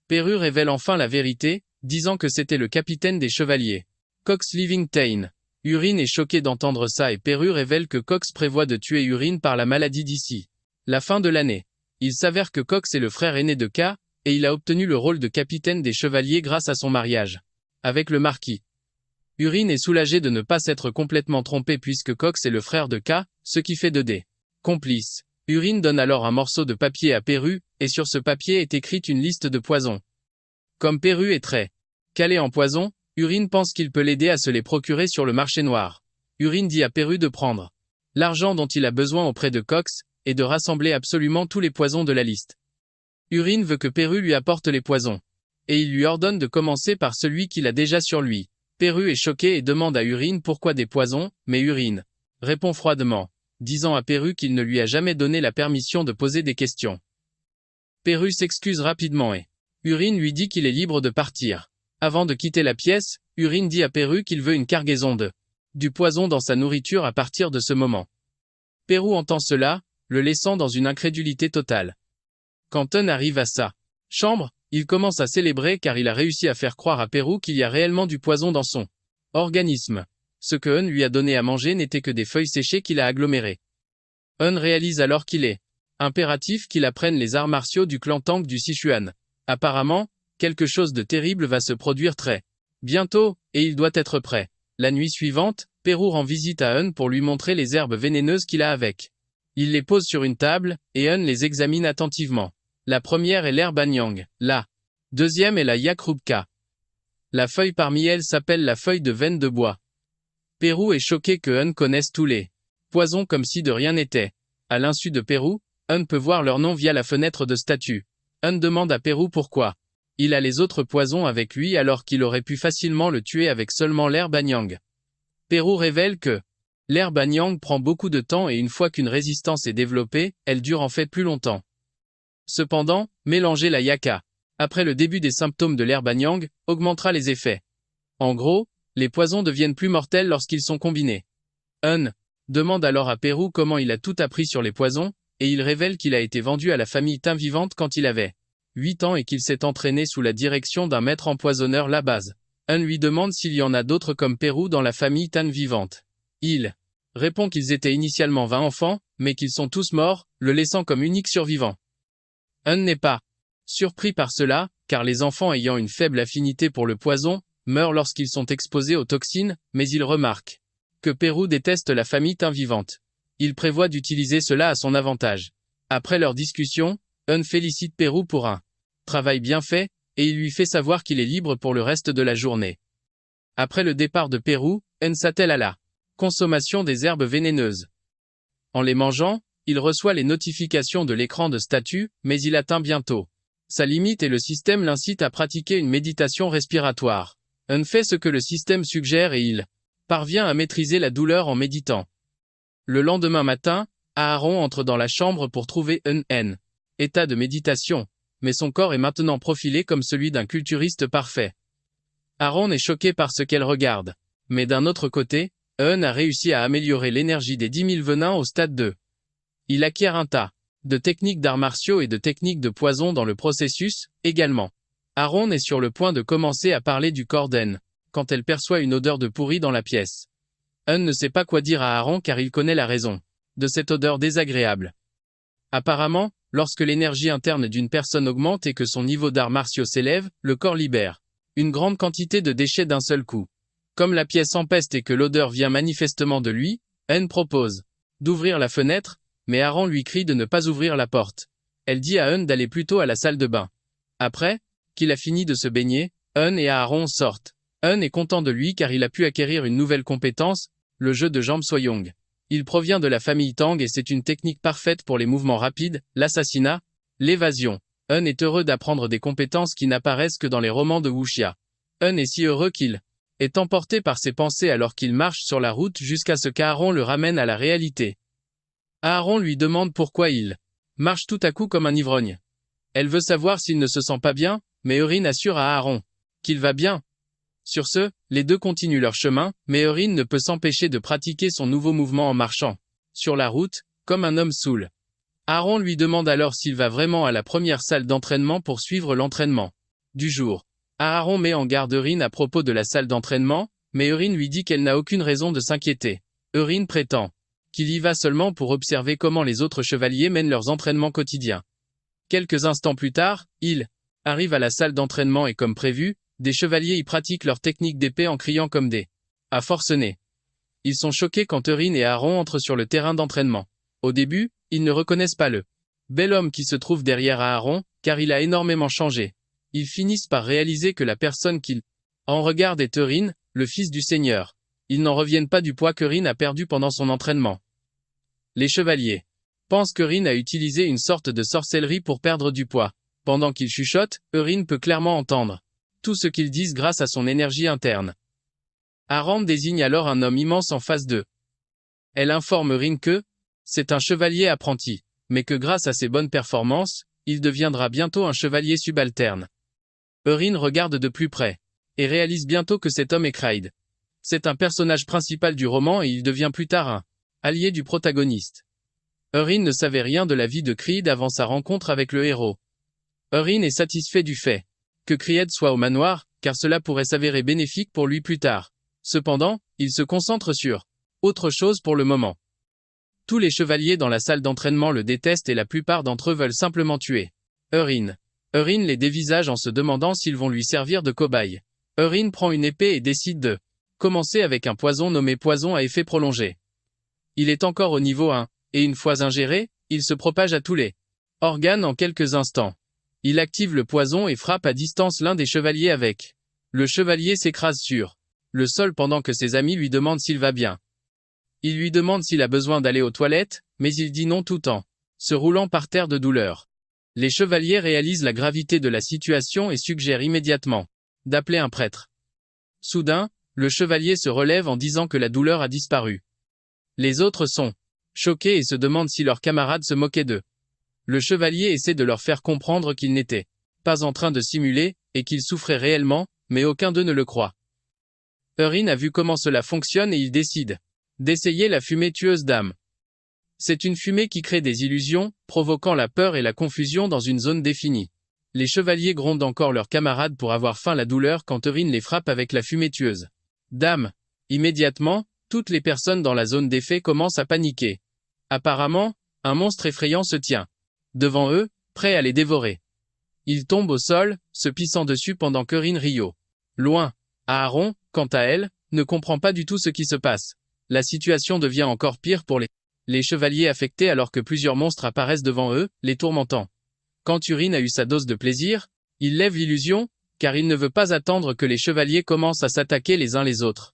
Perru révèle enfin la vérité, disant que c'était le capitaine des chevaliers, Cox Livingstone. Urine est choqué d'entendre ça et Perru révèle que Cox prévoit de tuer Urine par la maladie d'ici la fin de l'année. Il s'avère que Cox est le frère aîné de K, et il a obtenu le rôle de capitaine des chevaliers grâce à son mariage avec le marquis. Urine est soulagé de ne pas s'être complètement trompé puisque Cox est le frère de K, ce qui fait de des complices. Urine donne alors un morceau de papier à Perru, et sur ce papier est écrite une liste de poisons. Comme Perru est très calé en poison, Urine pense qu'il peut l'aider à se les procurer sur le marché noir. Urine dit à Perru de prendre l'argent dont il a besoin auprès de Cox, et de rassembler absolument tous les poisons de la liste. Urine veut que Perru lui apporte les poisons. Et il lui ordonne de commencer par celui qu'il a déjà sur lui. Perru est choqué et demande à Urine pourquoi des poisons, mais Urine répond froidement, disant à Perru qu'il ne lui a jamais donné la permission de poser des questions. Perru s'excuse rapidement et Urine lui dit qu'il est libre de partir. Avant de quitter la pièce, Urine dit à Perru qu'il veut une cargaison de du poison dans sa nourriture à partir de ce moment. Perru entend cela, le laissant dans une incrédulité totale. Quand Hun arrive à sa chambre, il commence à célébrer car il a réussi à faire croire à Perru qu'il y a réellement du poison dans son organisme. Ce que Hun lui a donné à manger n'était que des feuilles séchées qu'il a agglomérées. Hun réalise alors qu'il est impératif qu'il apprenne les arts martiaux du clan Tang du Sichuan. Apparemment, quelque chose de terrible va se produire très bientôt, et il doit être prêt. La nuit suivante, Perru rend visite à Hun pour lui montrer les herbes vénéneuses qu'il a avec. Il les pose sur une table, et Hun les examine attentivement. La première est l'herbe Anyang. La deuxième est la Yakrupka. La feuille parmi elles s'appelle la feuille de veine de bois. Perru est choqué que Hun connaisse tous les poisons comme si de rien n'était. À l'insu de Perru, Hun peut voir leur nom via la fenêtre de statue. Hun demande à Perru pourquoi il a les autres poisons avec lui alors qu'il aurait pu facilement le tuer avec seulement l'herbe Anyang. Perru révèle que L'herbe Anyang prend beaucoup de temps et une fois qu'une résistance est développée, elle dure en fait plus longtemps. Cependant, mélanger la yaka après le début des symptômes de l'herbe Anyang augmentera les effets. En gros, les poisons deviennent plus mortels lorsqu'ils sont combinés. Un demande alors à Pérou comment il a tout appris sur les poisons, et il révèle qu'il a été vendu à la famille Thym Vivante quand il avait 8 ans et qu'il s'est entraîné sous la direction d'un maître empoisonneur la base. Un lui demande s'il y en a d'autres comme Pérou dans la famille Thym Vivante. Il répond qu'ils étaient initialement 20 enfants, mais qu'ils sont tous morts, le laissant comme unique survivant. Un n'est pas surpris par cela, car les enfants ayant une faible affinité pour le poison, meurent lorsqu'ils sont exposés aux toxines, mais il remarque que Pérou déteste la famille Thym Vivante. Il prévoit d'utiliser cela à son avantage. Après leur discussion, Un félicite Pérou pour un travail bien fait, et il lui fait savoir qu'il est libre pour le reste de la journée. Après le départ de Pérou, Un s'attelle à la consommation des herbes vénéneuses. En les mangeant, il reçoit les notifications de l'écran de statut, mais il atteint bientôt sa limite et le système l'incite à pratiquer une méditation respiratoire. Un fait ce que le système suggère et il parvient à maîtriser la douleur en méditant. Le lendemain matin, Aaron entre dans la chambre pour trouver un état de méditation, mais son corps est maintenant profilé comme celui d'un culturiste parfait. Aaron est choqué par ce qu'elle regarde. Mais d'un autre côté, a réussi à améliorer l'énergie des 10 000 venins au stade 2. Il acquiert un tas de techniques d'arts martiaux et de techniques de poison dans le processus, également. Aaron est sur le point de commencer à parler du corps d'En, quand elle perçoit une odeur de pourri dans la pièce. Ne sait pas quoi dire à Aaron car il connaît la raison de cette odeur désagréable. Apparemment, lorsque l'énergie interne d'une personne augmente et que son niveau d'arts martiaux s'élève, le corps libère une grande quantité de déchets d'un seul coup. Comme la pièce empeste et que l'odeur vient manifestement de lui, N propose d'ouvrir la fenêtre, mais Aaron lui crie de ne pas ouvrir la porte. Elle dit à N d'aller plutôt à la salle de bain. Après qu'il a fini de se baigner, N et Aaron sortent. N est content de lui car il a pu acquérir une nouvelle compétence, le jeu de jambes Soyong. Il provient de la famille Tang et c'est une technique parfaite pour les mouvements rapides, l'assassinat, l'évasion. N est heureux d'apprendre des compétences qui n'apparaissent que dans les romans de wuxia. N est si heureux qu'il est emporté par ses pensées alors qu'il marche sur la route jusqu'à ce qu'Aaron le ramène à la réalité. Aaron lui demande pourquoi il marche tout à coup comme un ivrogne. Elle veut savoir s'il ne se sent pas bien, mais Eurin assure à Aaron qu'il va bien. Sur ce, les deux continuent leur chemin, mais Eurin ne peut s'empêcher de pratiquer son nouveau mouvement en marchant sur la route, comme un homme saoul. Aaron lui demande alors s'il va vraiment à la première salle d'entraînement pour suivre l'entraînement du jour. Aaron met en garde Eurin à propos de la salle d'entraînement, mais Eurin lui dit qu'elle n'a aucune raison de s'inquiéter. Eurin prétend qu'il y va seulement pour observer comment les autres chevaliers mènent leurs entraînements quotidiens. Quelques instants plus tard, il arrive à la salle d'entraînement et comme prévu, des chevaliers y pratiquent leur technique d'épée en criant comme des forcenés. Ils sont choqués quand Eurin et Aaron entrent sur le terrain d'entraînement. Au début, ils ne reconnaissent pas le bel homme qui se trouve derrière Aaron, car il a énormément changé. Ils finissent par réaliser que la personne qu'ils en regardent est Eurin, le fils du seigneur. Ils n'en reviennent pas du poids qu'Eurin a perdu pendant son entraînement. Les chevaliers pensent qu'Eurin a utilisé une sorte de sorcellerie pour perdre du poids. Pendant qu'ils chuchotent, Eurin peut clairement entendre tout ce qu'ils disent grâce à son énergie interne. Aaron désigne alors un homme immense en face d'eux. Elle informe Eurin que c'est un chevalier apprenti, mais que grâce à ses bonnes performances, il deviendra bientôt un chevalier subalterne. Eurin regarde de plus près et réalise bientôt que cet homme est Kraid. C'est un personnage principal du roman et il devient plus tard un allié du protagoniste. Eurin ne savait rien de la vie de Kraid avant sa rencontre avec le héros. Eurin est satisfait du fait que Kraid soit au manoir, car cela pourrait s'avérer bénéfique pour lui plus tard. Cependant, il se concentre sur autre chose pour le moment. Tous les chevaliers dans la salle d'entraînement le détestent et la plupart d'entre eux veulent simplement tuer Eurin. Eurin les dévisage en se demandant s'ils vont lui servir de cobaye. Eurin prend une épée et décide de commencer avec un poison nommé poison à effet prolongé. Il est encore au niveau 1, et une fois ingéré, il se propage à tous les organes en quelques instants. Il active le poison et frappe à distance l'un des chevaliers avec. Le chevalier s'écrase sur le sol pendant que ses amis lui demandent s'il va bien. Il lui demande s'il a besoin d'aller aux toilettes, mais il dit non tout en se roulant par terre de douleur. Les chevaliers réalisent la gravité de la situation et suggèrent immédiatement d'appeler un prêtre. Soudain, le chevalier se relève en disant que la douleur a disparu. Les autres sont choqués et se demandent si leurs camarades se moquaient d'eux. Le chevalier essaie de leur faire comprendre qu'ils n'étaient pas en train de simuler, et qu'ils souffraient réellement, mais aucun d'eux ne le croit. Eurin a vu comment cela fonctionne et il décide d'essayer la fumée tueuse d'âme. C'est une fumée qui crée des illusions, provoquant la peur et la confusion dans une zone définie. Les chevaliers grondent encore leurs camarades pour avoir faim la douleur quand Eurin les frappe avec la fumée tueuse d'âme. Immédiatement, toutes les personnes dans la zone d'effet commencent à paniquer. Apparemment, un monstre effrayant se tient devant eux, prêt à les dévorer. Ils tombent au sol, se pissant dessus pendant qu'Eurin Rio. Loin. Aaron, quant à elle, ne comprend pas du tout ce qui se passe. La situation devient encore pire pour les chevaliers affectés alors que plusieurs monstres apparaissent devant eux, les tourmentant. Quand Eurin a eu sa dose de plaisir, il lève l'illusion, car il ne veut pas attendre que les chevaliers commencent à s'attaquer les uns les autres.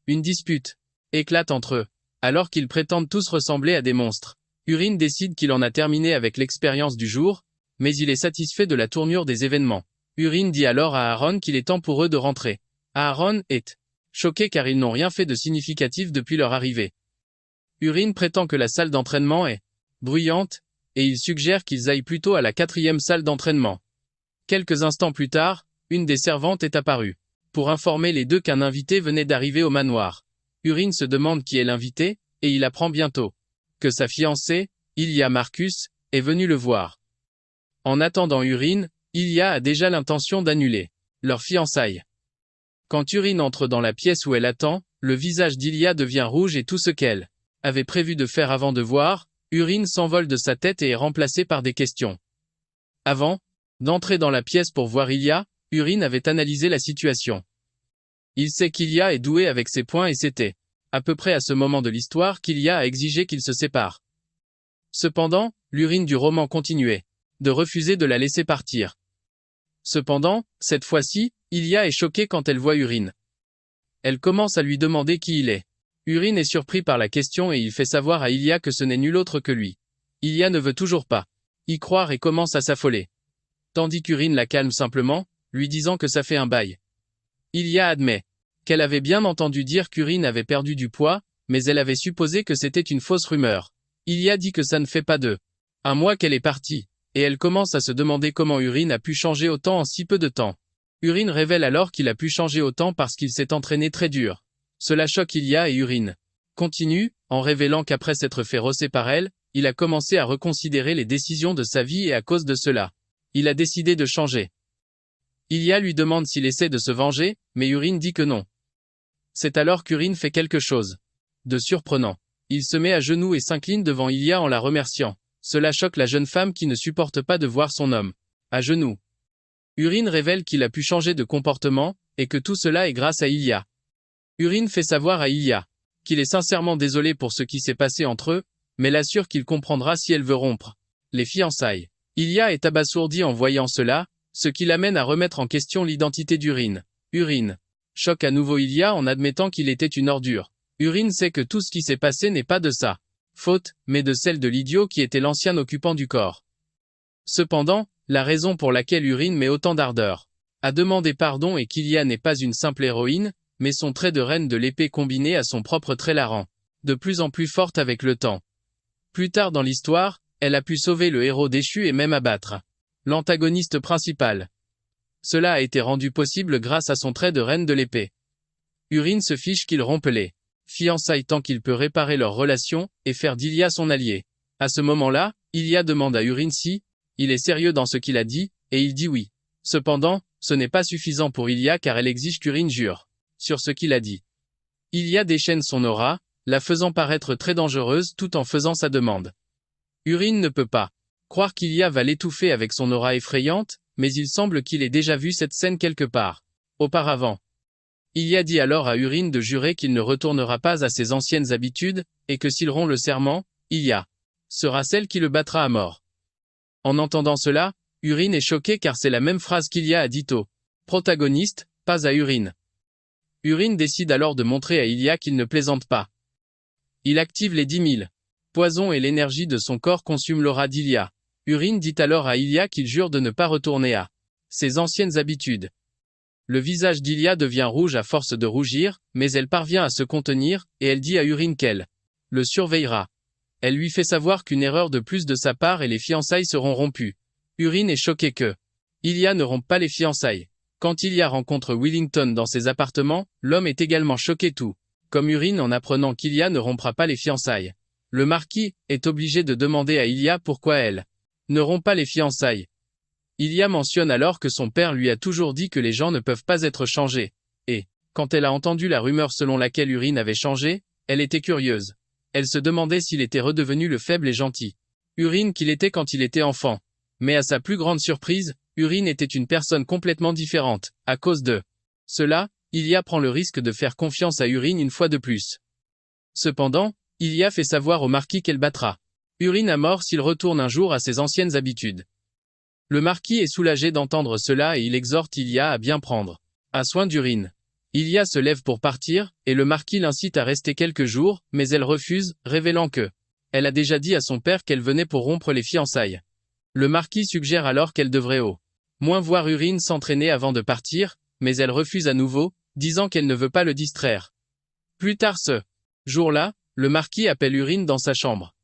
Une dispute éclate entre eux. Alors qu'ils prétendent tous ressembler à des monstres, Eurin décide qu'il en a terminé avec l'expérience du jour, mais il est satisfait de la tournure des événements. Eurin dit alors à Aaron qu'il est temps pour eux de rentrer. Aaron est choqué car ils n'ont rien fait de significatif depuis leur arrivée. Eurin prétend que la salle d'entraînement est bruyante, et il suggère qu'ils aillent plutôt à la 4e salle d'entraînement. Quelques instants plus tard, une des servantes est apparue, pour informer les deux qu'un invité venait d'arriver au manoir. Eurin se demande qui est l'invité, et il apprend bientôt que sa fiancée, Ilia Marcus, est venue le voir. En attendant Eurin, Ilia a déjà l'intention d'annuler leur fiançailles. Quand Eurin entre dans la pièce où elle attend, le visage d'Ilia devient rouge et tout ce qu'elle avait prévu de faire avant de voir, Eurin s'envole de sa tête et est remplacé par des questions. Avant d'entrer dans la pièce pour voir Ilia, Eurin avait analysé la situation. Il sait qu'Ilia est doué avec ses poings et c'était à peu près à ce moment de l'histoire qu'Ilia a exigé qu'ils se séparent. Cependant, l'Eurin du roman continuait de refuser de la laisser partir. Cependant, cette fois-ci, Ilia est choquée quand elle voit Eurin. Elle commence à lui demander qui il est. Eurin est surpris par la question et il fait savoir à Ilia que ce n'est nul autre que lui. Ilia ne veut toujours pas y croire et commence à s'affoler. Tandis qu'Eurin la calme simplement, lui disant que ça fait un bail. Ilia admet qu'elle avait bien entendu dire qu'Eurin avait perdu du poids, mais elle avait supposé que c'était une fausse rumeur. Ilia dit que ça ne fait pas un mois qu'elle est partie, et elle commence à se demander comment Eurin a pu changer autant en si peu de temps. Eurin révèle alors qu'il a pu changer autant parce qu'il s'est entraîné très dur. Cela choque Ilia et Eurin continue, en révélant qu'après s'être fait rosser par elle, il a commencé à reconsidérer les décisions de sa vie et à cause de cela, il a décidé de changer. Ilia lui demande s'il essaie de se venger, mais Eurin dit que non. C'est alors qu'Eurin fait quelque chose de surprenant. Il se met à genoux et s'incline devant Ilia en la remerciant. Cela choque la jeune femme qui ne supporte pas de voir son homme à genoux. Eurin révèle qu'il a pu changer de comportement, et que tout cela est grâce à Ilia. Eurin fait savoir à Ilia qu'il est sincèrement désolé pour ce qui s'est passé entre eux, mais l'assure qu'il comprendra si elle veut rompre les fiançailles. Ilia est abasourdi en voyant cela, ce qui l'amène à remettre en question l'identité d'Eurin. Eurin choque à nouveau Ilia en admettant qu'il était une ordure. Eurin sait que tout ce qui s'est passé n'est pas de sa faute, mais de celle de l'idiot qui était l'ancien occupant du corps. Cependant, la raison pour laquelle Eurin met autant d'ardeur à demander pardon est qu'Ilia n'est pas une simple héroïne, mais son trait de reine de l'épée combiné à son propre trait la rend de plus en plus forte avec le temps. Plus tard dans l'histoire, elle a pu sauver le héros déchu et même abattre l'antagoniste principal. Cela a été rendu possible grâce à son trait de reine de l'épée. Eurin se fiche qu'il rompe les fiançailles tant qu'il peut réparer leur relation et faire d'Ilia son allié. À ce moment-là, Ilia demande à Eurin si il est sérieux dans ce qu'il a dit, et il dit oui. Cependant, ce n'est pas suffisant pour Ilia car elle exige qu'Eurin jure sur ce qu'il a dit. Ilia déchaîne son aura, la faisant paraître très dangereuse tout en faisant sa demande. Eurin ne peut pas croire qu'Ilia va l'étouffer avec son aura effrayante, mais il semble qu'il ait déjà vu cette scène quelque part auparavant. Ilia dit alors à Eurin de jurer qu'il ne retournera pas à ses anciennes habitudes, et que s'il rompt le serment, Ilia sera celle qui le battra à mort. En entendant cela, Eurin est choqué car c'est la même phrase qu'Ilia a dite au protagoniste, pas à Eurin. Eurin décide alors de montrer à Ilia qu'il ne plaisante pas. Il active les 10 000 poisons et l'énergie de son corps consume l'aura d'Ilia. Eurin dit alors à Ilia qu'il jure de ne pas retourner à ses anciennes habitudes. Le visage d'Ilia devient rouge à force de rougir, mais elle parvient à se contenir, et elle dit à Eurin qu'elle le surveillera. Elle lui fait savoir qu'une erreur de plus de sa part et les fiançailles seront rompues. Urine est choqué que Ilia ne rompe pas les fiançailles. Quand Ilia rencontre Wellington dans ses appartements, l'homme est également choqué tout comme Urine en apprenant qu'Ilia ne rompra pas les fiançailles. Le marquis est obligé de demander à Ilia pourquoi elle ne rompt pas les fiançailles. Ilia mentionne alors que son père lui a toujours dit que les gens ne peuvent pas être changés. Et, quand elle a entendu la rumeur selon laquelle Urine avait changé, elle était curieuse. Elle se demandait s'il était redevenu le faible et gentil Urine qu'il était quand il était enfant. Mais à sa plus grande surprise, Urine était une personne complètement différente. À cause de cela, Ilia prend le risque de faire confiance à Urine une fois de plus. Cependant, Ilia fait savoir au marquis qu'elle battra Urine à mort s'il retourne un jour à ses anciennes habitudes. Le marquis est soulagé d'entendre cela et il exhorte Ilia à bien prendre soin d'Urine. Ilia se lève pour partir, et le marquis l'incite à rester quelques jours, mais elle refuse, révélant que elle a déjà dit à son père qu'elle venait pour rompre les fiançailles. Le marquis suggère alors qu'elle devrait au moins voir Urine s'entraîner avant de partir, mais elle refuse à nouveau, disant qu'elle ne veut pas le distraire. Plus tard ce jour-là, le marquis appelle Urine dans sa chambre.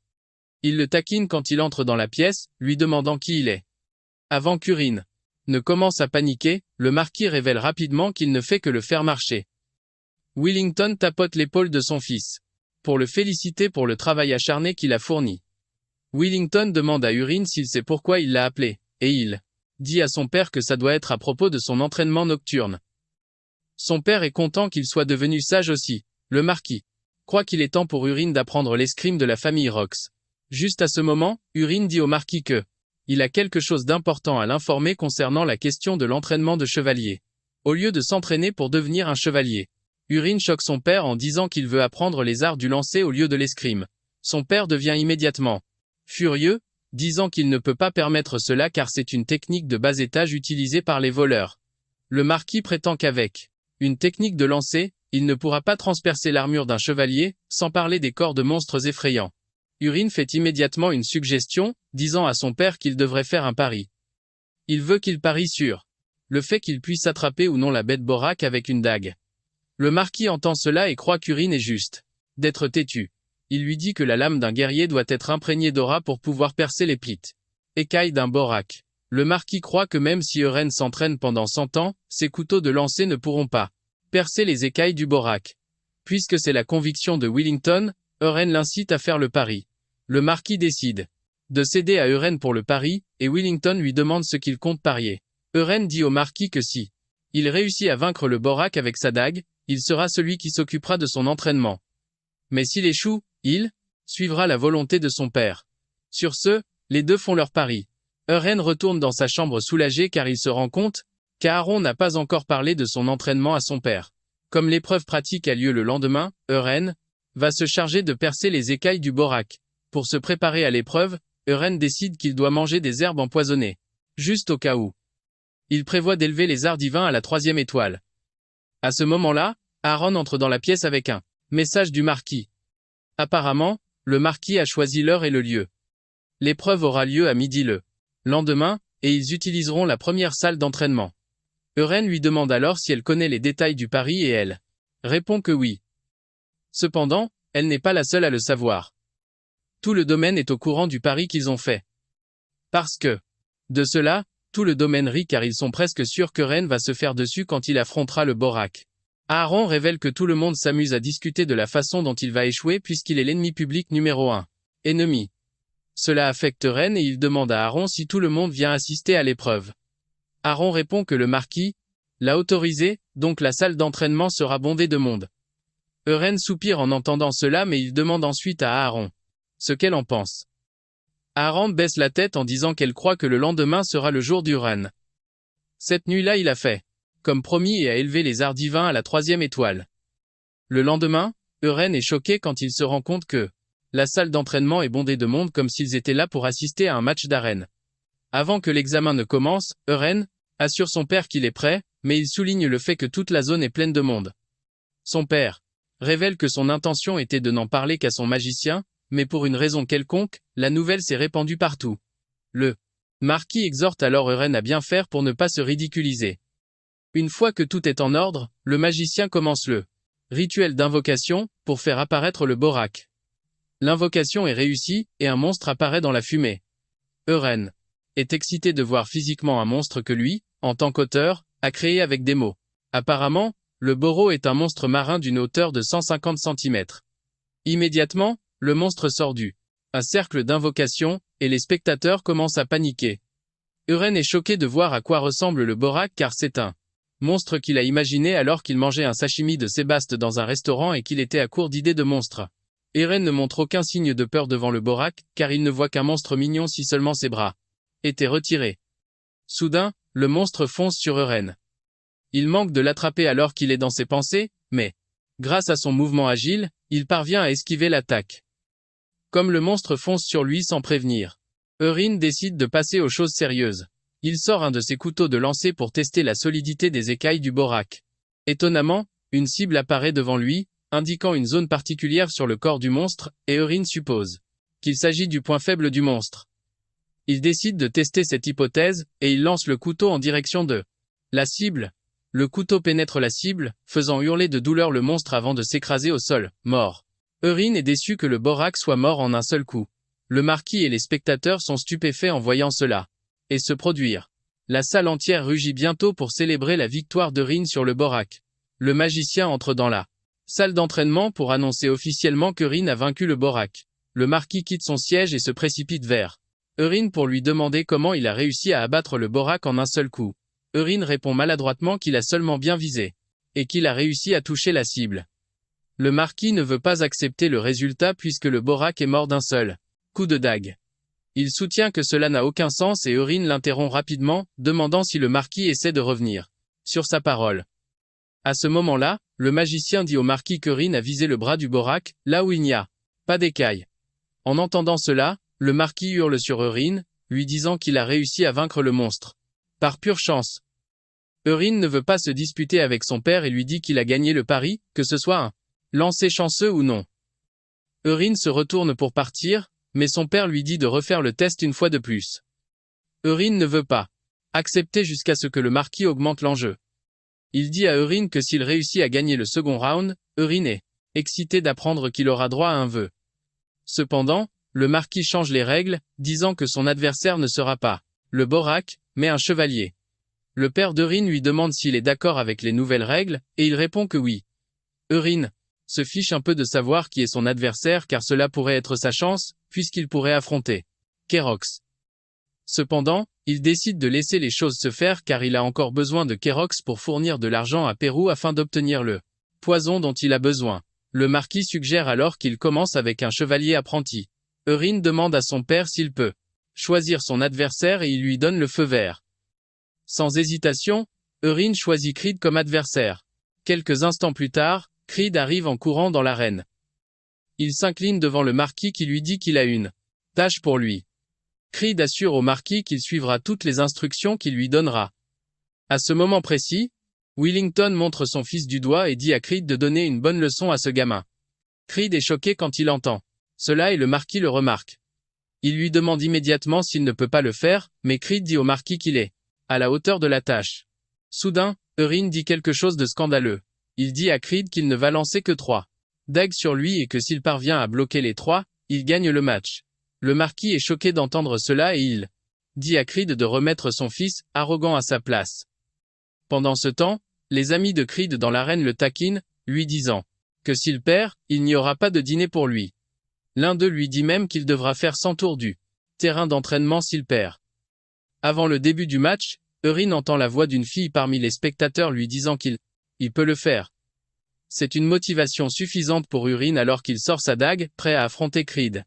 Il le taquine quand il entre dans la pièce, lui demandant qui il est. Avant qu'Urine ne commence à paniquer, le marquis révèle rapidement qu'il ne fait que le faire marcher. Wellington tapote l'épaule de son fils pour le féliciter pour le travail acharné qu'il a fourni. Wellington demande à Urine s'il sait pourquoi il l'a appelé, et il dit à son père que ça doit être à propos de son entraînement nocturne. Son père est content qu'il soit devenu sage aussi. Le marquis croit qu'il est temps pour Urine d'apprendre l'escrime de la famille Rox. Juste à ce moment, Urine dit au marquis que il a quelque chose d'important à l'informer concernant la question de l'entraînement de chevalier. Au lieu de s'entraîner pour devenir un chevalier, Urine choque son père en disant qu'il veut apprendre les arts du lancer au lieu de l'escrime. Son père devient immédiatement furieux, disant qu'il ne peut pas permettre cela car c'est une technique de bas étage utilisée par les voleurs. Le marquis prétend qu'avec une technique de lancer, il ne pourra pas transpercer l'armure d'un chevalier, sans parler des corps de monstres effrayants. Urine fait immédiatement une suggestion, disant à son père qu'il devrait faire un pari. Il veut qu'il parie sur le fait qu'il puisse attraper ou non la bête Borak avec une dague. Le marquis entend cela et croit qu'Urine est juste d'être têtu. Il lui dit que la lame d'un guerrier doit être imprégnée d'aura pour pouvoir percer les plites écailles d'un Borak. Le marquis croit que même si Euren s'entraîne pendant 100 ans, ses couteaux de lancer ne pourront pas percer les écailles du Borak. Puisque c'est la conviction de Wellington, Euren l'incite à faire le pari. Le marquis décide de céder à Euren pour le pari, et Wellington lui demande ce qu'il compte parier. Euren dit au marquis que si il réussit à vaincre le Borak avec sa dague, il sera celui qui s'occupera de son entraînement. Mais s'il échoue, il suivra la volonté de son père. Sur ce, les deux font leur pari. Euren retourne dans sa chambre soulagé car il se rend compte qu'Aaron n'a pas encore parlé de son entraînement à son père. Comme l'épreuve pratique a lieu le lendemain, Euren va se charger de percer les écailles du Borak. Pour se préparer à l'épreuve, Euren décide qu'il doit manger des herbes empoisonnées. Juste au cas où. Il prévoit d'élever les arts divins à la 3e étoile. À ce moment-là, Aaron entre dans la pièce avec un message du marquis. Apparemment, le marquis a choisi l'heure et le lieu. L'épreuve aura lieu à midi le lendemain, et ils utiliseront la première salle d'entraînement. Euren lui demande alors si elle connaît les détails du pari et elle répond que oui. Cependant, elle n'est pas la seule à le savoir. Tout le domaine est au courant du pari qu'ils ont fait. Parce que de cela, tout le domaine rit car ils sont presque sûrs qu'Euren va se faire dessus quand il affrontera le Borak. Aaron révèle que tout le monde s'amuse à discuter de la façon dont il va échouer puisqu'il est l'ennemi public numéro 1. Ennemi. Cela affecte Euren et il demande à Aaron si tout le monde vient assister à l'épreuve. Aaron répond que le marquis l'a autorisé, donc la salle d'entraînement sera bondée de monde. Euren soupire en entendant cela mais il demande ensuite à Aaron ce qu'elle en pense. Aaron baisse la tête en disant qu'elle croit que le lendemain sera le jour du run. Cette nuit-là il a fait comme promis et a élevé les arts divins à la 3e étoile. Le lendemain, Euren est choqué quand il se rend compte que la salle d'entraînement est bondée de monde comme s'ils étaient là pour assister à un match d'arène. Avant que l'examen ne commence, Euren assure son père qu'il est prêt, mais il souligne le fait que toute la zone est pleine de monde. Son père révèle que son intention était de n'en parler qu'à son magicien, mais pour une raison quelconque, la nouvelle s'est répandue partout. Le marquis exhorte alors Euren à bien faire pour ne pas se ridiculiser. Une fois que tout est en ordre, le magicien commence le rituel d'invocation pour faire apparaître le Borak. L'invocation est réussie, et un monstre apparaît dans la fumée. Euren est excité de voir physiquement un monstre que lui, en tant qu'auteur, a créé avec des mots. Apparemment, le Boro est un monstre marin d'une hauteur de 150 cm. Immédiatement, le monstre sort un cercle d'invocation, et les spectateurs commencent à paniquer. Euren est choqué de voir à quoi ressemble le Borak car c'est un monstre qu'il a imaginé alors qu'il mangeait un sashimi de sébaste dans un restaurant et qu'il était à court d'idées de monstres. Euren ne montre aucun signe de peur devant le Borak, car il ne voit qu'un monstre mignon si seulement ses bras étaient retirés. Soudain, le monstre fonce sur Euren. Il manque de l'attraper alors qu'il est dans ses pensées, mais, grâce à son mouvement agile, il parvient à esquiver l'attaque. Comme le monstre fonce sur lui sans prévenir, Euren décide de passer aux choses sérieuses. Il sort un de ses couteaux de lancer pour tester la solidité des écailles du Borak. Étonnamment, une cible apparaît devant lui, indiquant une zone particulière sur le corps du monstre, et Euren suppose qu'il s'agit du point faible du monstre. Il décide de tester cette hypothèse, et il lance le couteau en direction de la cible. Le couteau pénètre la cible, faisant hurler de douleur le monstre avant de s'écraser au sol, mort. Euren est déçu que le Borak soit mort en un seul coup. Le marquis et les spectateurs sont stupéfaits en voyant cela. Et se produire. La salle entière rugit bientôt pour célébrer la victoire d'Euren sur le Borak. Le magicien entre dans la salle d'entraînement pour annoncer officiellement qu'Euren a vaincu le Borak. Le marquis quitte son siège et se précipite vers Euren pour lui demander comment il a réussi à abattre le Borak en un seul coup. Euren répond maladroitement qu'il a seulement bien visé. Et qu'il a réussi à toucher la cible. Le marquis ne veut pas accepter le résultat puisque le Borak est mort d'un seul coup de dague. Il soutient que cela n'a aucun sens et Euren l'interrompt rapidement, demandant si le marquis essaie de revenir sur sa parole. À ce moment-là, le magicien dit au marquis qu'Euren a visé le bras du Borak, là où il n'y a pas d'écaille. En entendant cela, le marquis hurle sur Euren, lui disant qu'il a réussi à vaincre le monstre. Par pure chance. Euren ne veut pas se disputer avec son père et lui dit qu'il a gagné le pari, que ce soit un lancer chanceux ou non. Euren se retourne pour partir, mais son père lui dit de refaire le test une fois de plus. Euren ne veut pas accepter jusqu'à ce que le marquis augmente l'enjeu. Il dit à Euren que s'il réussit à gagner le second round, Euren est excité d'apprendre qu'il aura droit à un vœu. Cependant, le marquis change les règles, disant que son adversaire ne sera pas le Borak, mais un chevalier. Le père d'Euren lui demande s'il est d'accord avec les nouvelles règles, et il répond que oui. Euren se fiche un peu de savoir qui est son adversaire car cela pourrait être sa chance, puisqu'il pourrait affronter Kerox. Cependant, il décide de laisser les choses se faire car il a encore besoin de Kerox pour fournir de l'argent à Pérou afin d'obtenir le poison dont il a besoin. Le marquis suggère alors qu'il commence avec un chevalier apprenti. Euren demande à son père s'il peut choisir son adversaire et il lui donne le feu vert. Sans hésitation, Euren choisit Creed comme adversaire. Quelques instants plus tard, Creed arrive en courant dans l'arène. Il s'incline devant le marquis qui lui dit qu'il a une tâche pour lui. Creed assure au marquis qu'il suivra toutes les instructions qu'il lui donnera. À ce moment précis, Wellington montre son fils du doigt et dit à Creed de donner une bonne leçon à ce gamin. Creed est choqué quand il entend cela et le marquis le remarque. Il lui demande immédiatement s'il ne peut pas le faire, mais Creed dit au marquis qu'il est à la hauteur de la tâche. Soudain, Euren dit quelque chose de scandaleux. Il dit à Creed qu'il ne va lancer que 3 dagues sur lui et que s'il parvient à bloquer les 3, il gagne le match. Le marquis est choqué d'entendre cela et il dit à Creed de remettre son fils, arrogant à sa place. Pendant ce temps, les amis de Creed dans l'arène le taquinent, lui disant que s'il perd, il n'y aura pas de dîner pour lui. L'un d'eux lui dit même qu'il devra faire 100 tours du terrain d'entraînement s'il perd. Avant le début du match, Euren entend la voix d'une fille parmi les spectateurs lui disant qu'il peut le faire. C'est une motivation suffisante pour Euren alors qu'il sort sa dague, prêt à affronter Creed.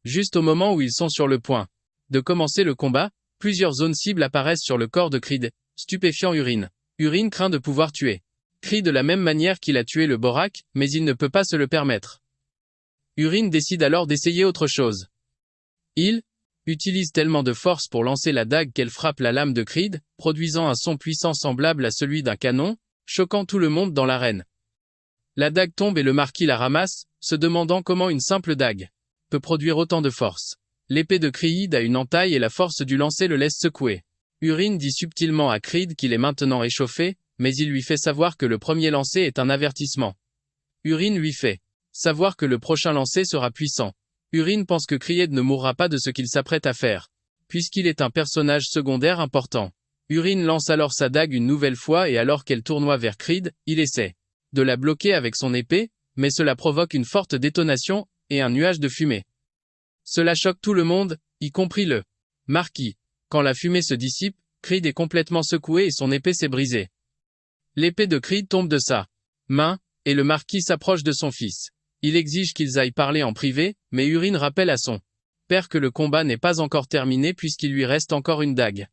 Juste au moment où ils sont sur le point de commencer le combat, plusieurs zones cibles apparaissent sur le corps de Creed, stupéfiant Euren. Euren craint de pouvoir tuer Creed de la même manière qu'il a tué le Borak, mais il ne peut pas se le permettre. Euren décide alors d'essayer autre chose. Il utilise tellement de force pour lancer la dague qu'elle frappe la lame de Creed, produisant un son puissant semblable à celui d'un canon, choquant tout le monde dans l'arène. La dague tombe et le marquis la ramasse, se demandant comment une simple dague peut produire autant de force. L'épée de Creed a une entaille et la force du lancer le laisse secouer. Euren dit subtilement à Creed qu'il est maintenant échauffé, mais il lui fait savoir que le premier lancer est un avertissement. Euren lui fait Savoir que le prochain lancer sera puissant. Urine pense que Kried ne mourra pas de ce qu'il s'apprête à faire, puisqu'il est un personnage secondaire important. Urine lance alors sa dague une nouvelle fois et alors qu'elle tournoie vers Kried, il essaie de la bloquer avec son épée, mais cela provoque une forte détonation et un nuage de fumée. Cela choque tout le monde, y compris le marquis. Quand la fumée se dissipe, Kried est complètement secoué et son épée s'est brisée. L'épée de Kried tombe de sa main, et le marquis s'approche de son fils. Il exige qu'ils aillent parler en privé, mais Urine rappelle à son père que le combat n'est pas encore terminé puisqu'il lui reste encore une dague.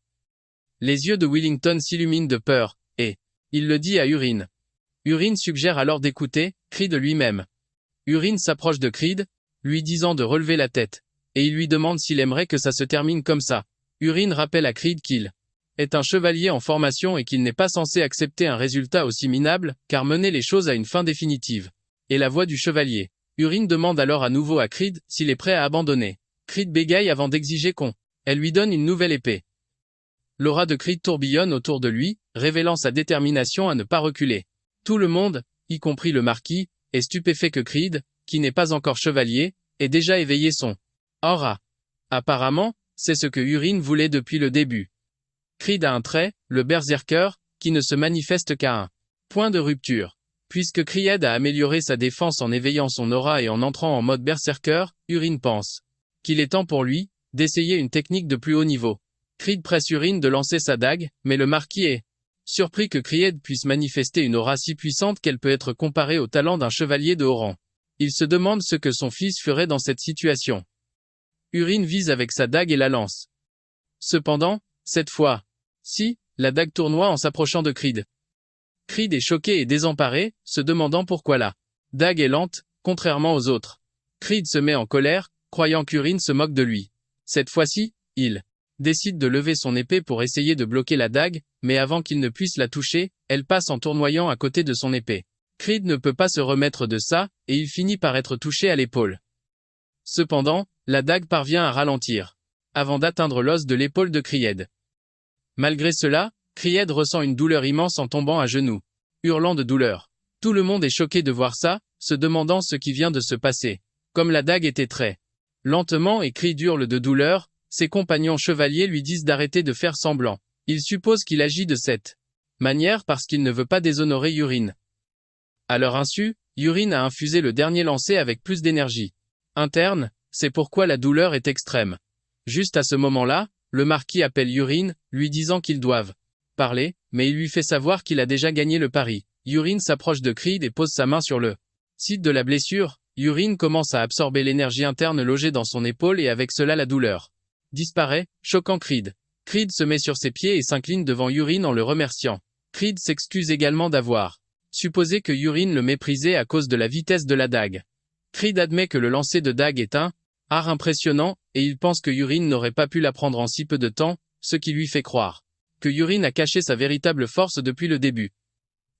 Les yeux de Wellington s'illuminent de peur, et il le dit à Urine. Urine suggère alors d'écouter Kried lui-même. Urine s'approche de Kried, lui disant de relever la tête, et il lui demande s'il aimerait que ça se termine comme ça. Urine rappelle à Kried qu'il est un chevalier en formation et qu'il n'est pas censé accepter un résultat aussi minable, car mener les choses à une fin définitive. Et la voix du chevalier. Urine demande alors à nouveau à Kried s'il est prêt à abandonner. Kried bégaye avant d'exiger elle lui donne une nouvelle épée. L'aura de Kried tourbillonne autour de lui, révélant sa détermination à ne pas reculer. Tout le monde, y compris le marquis, est stupéfait que Kried, qui n'est pas encore chevalier, ait déjà éveillé son aura. Apparemment, c'est ce que Urine voulait depuis le début. Kried a un trait, le berserker, qui ne se manifeste qu'à un point de rupture. Puisque Kried a amélioré sa défense en éveillant son aura et en entrant en mode berserker, Urine pense qu'il est temps pour lui d'essayer une technique de plus haut niveau. Kried presse Urine de lancer sa dague, mais le marquis est surpris que Kried puisse manifester une aura si puissante qu'elle peut être comparée au talent d'un chevalier de haut rang. Il se demande ce que son fils ferait dans cette situation. Urine vise avec sa dague et la lance. Cependant, cette fois-ci, la dague tournoie en s'approchant de Kried. Kried est choqué et désemparé, se demandant pourquoi la dague est lente, contrairement aux autres. Kried se met en colère, croyant qu'Urine se moque de lui. Cette fois-ci, il décide de lever son épée pour essayer de bloquer la dague, mais avant qu'il ne puisse la toucher, elle passe en tournoyant à côté de son épée. Kried ne peut pas se remettre de ça, et il finit par être touché à l'épaule. Cependant, la dague parvient à ralentir, avant d'atteindre l'os de l'épaule de Kried. Malgré cela, Kried ressent une douleur immense en tombant à genoux, hurlant de douleur. Tout le monde est choqué de voir ça, se demandant ce qui vient de se passer. Comme la dague était très lentement et Kried hurle de douleur, ses compagnons chevaliers lui disent d'arrêter de faire semblant. Ils supposent qu'il agit de cette manière parce qu'il ne veut pas déshonorer Urine. À leur insu, Urine a infusé le dernier lancer avec plus d'énergie interne, c'est pourquoi la douleur est extrême. Juste à ce moment-là, le marquis appelle Urine, lui disant qu'ils doivent parler, mais il lui fait savoir qu'il a déjà gagné le pari. Urine s'approche de Kried et pose sa main sur le site de la blessure. Urine commence à absorber l'énergie interne logée dans son épaule et avec cela la douleur disparaît, choquant Kried. Kried se met sur ses pieds et s'incline devant Urine en le remerciant. Kried s'excuse également d'avoir supposé que Urine le méprisait à cause de la vitesse de la dague. Kried admet que le lancer de dague est un art impressionnant, et il pense que Urine n'aurait pas pu l'apprendre en si peu de temps, ce qui lui fait croire que Urine a caché sa véritable force depuis le début.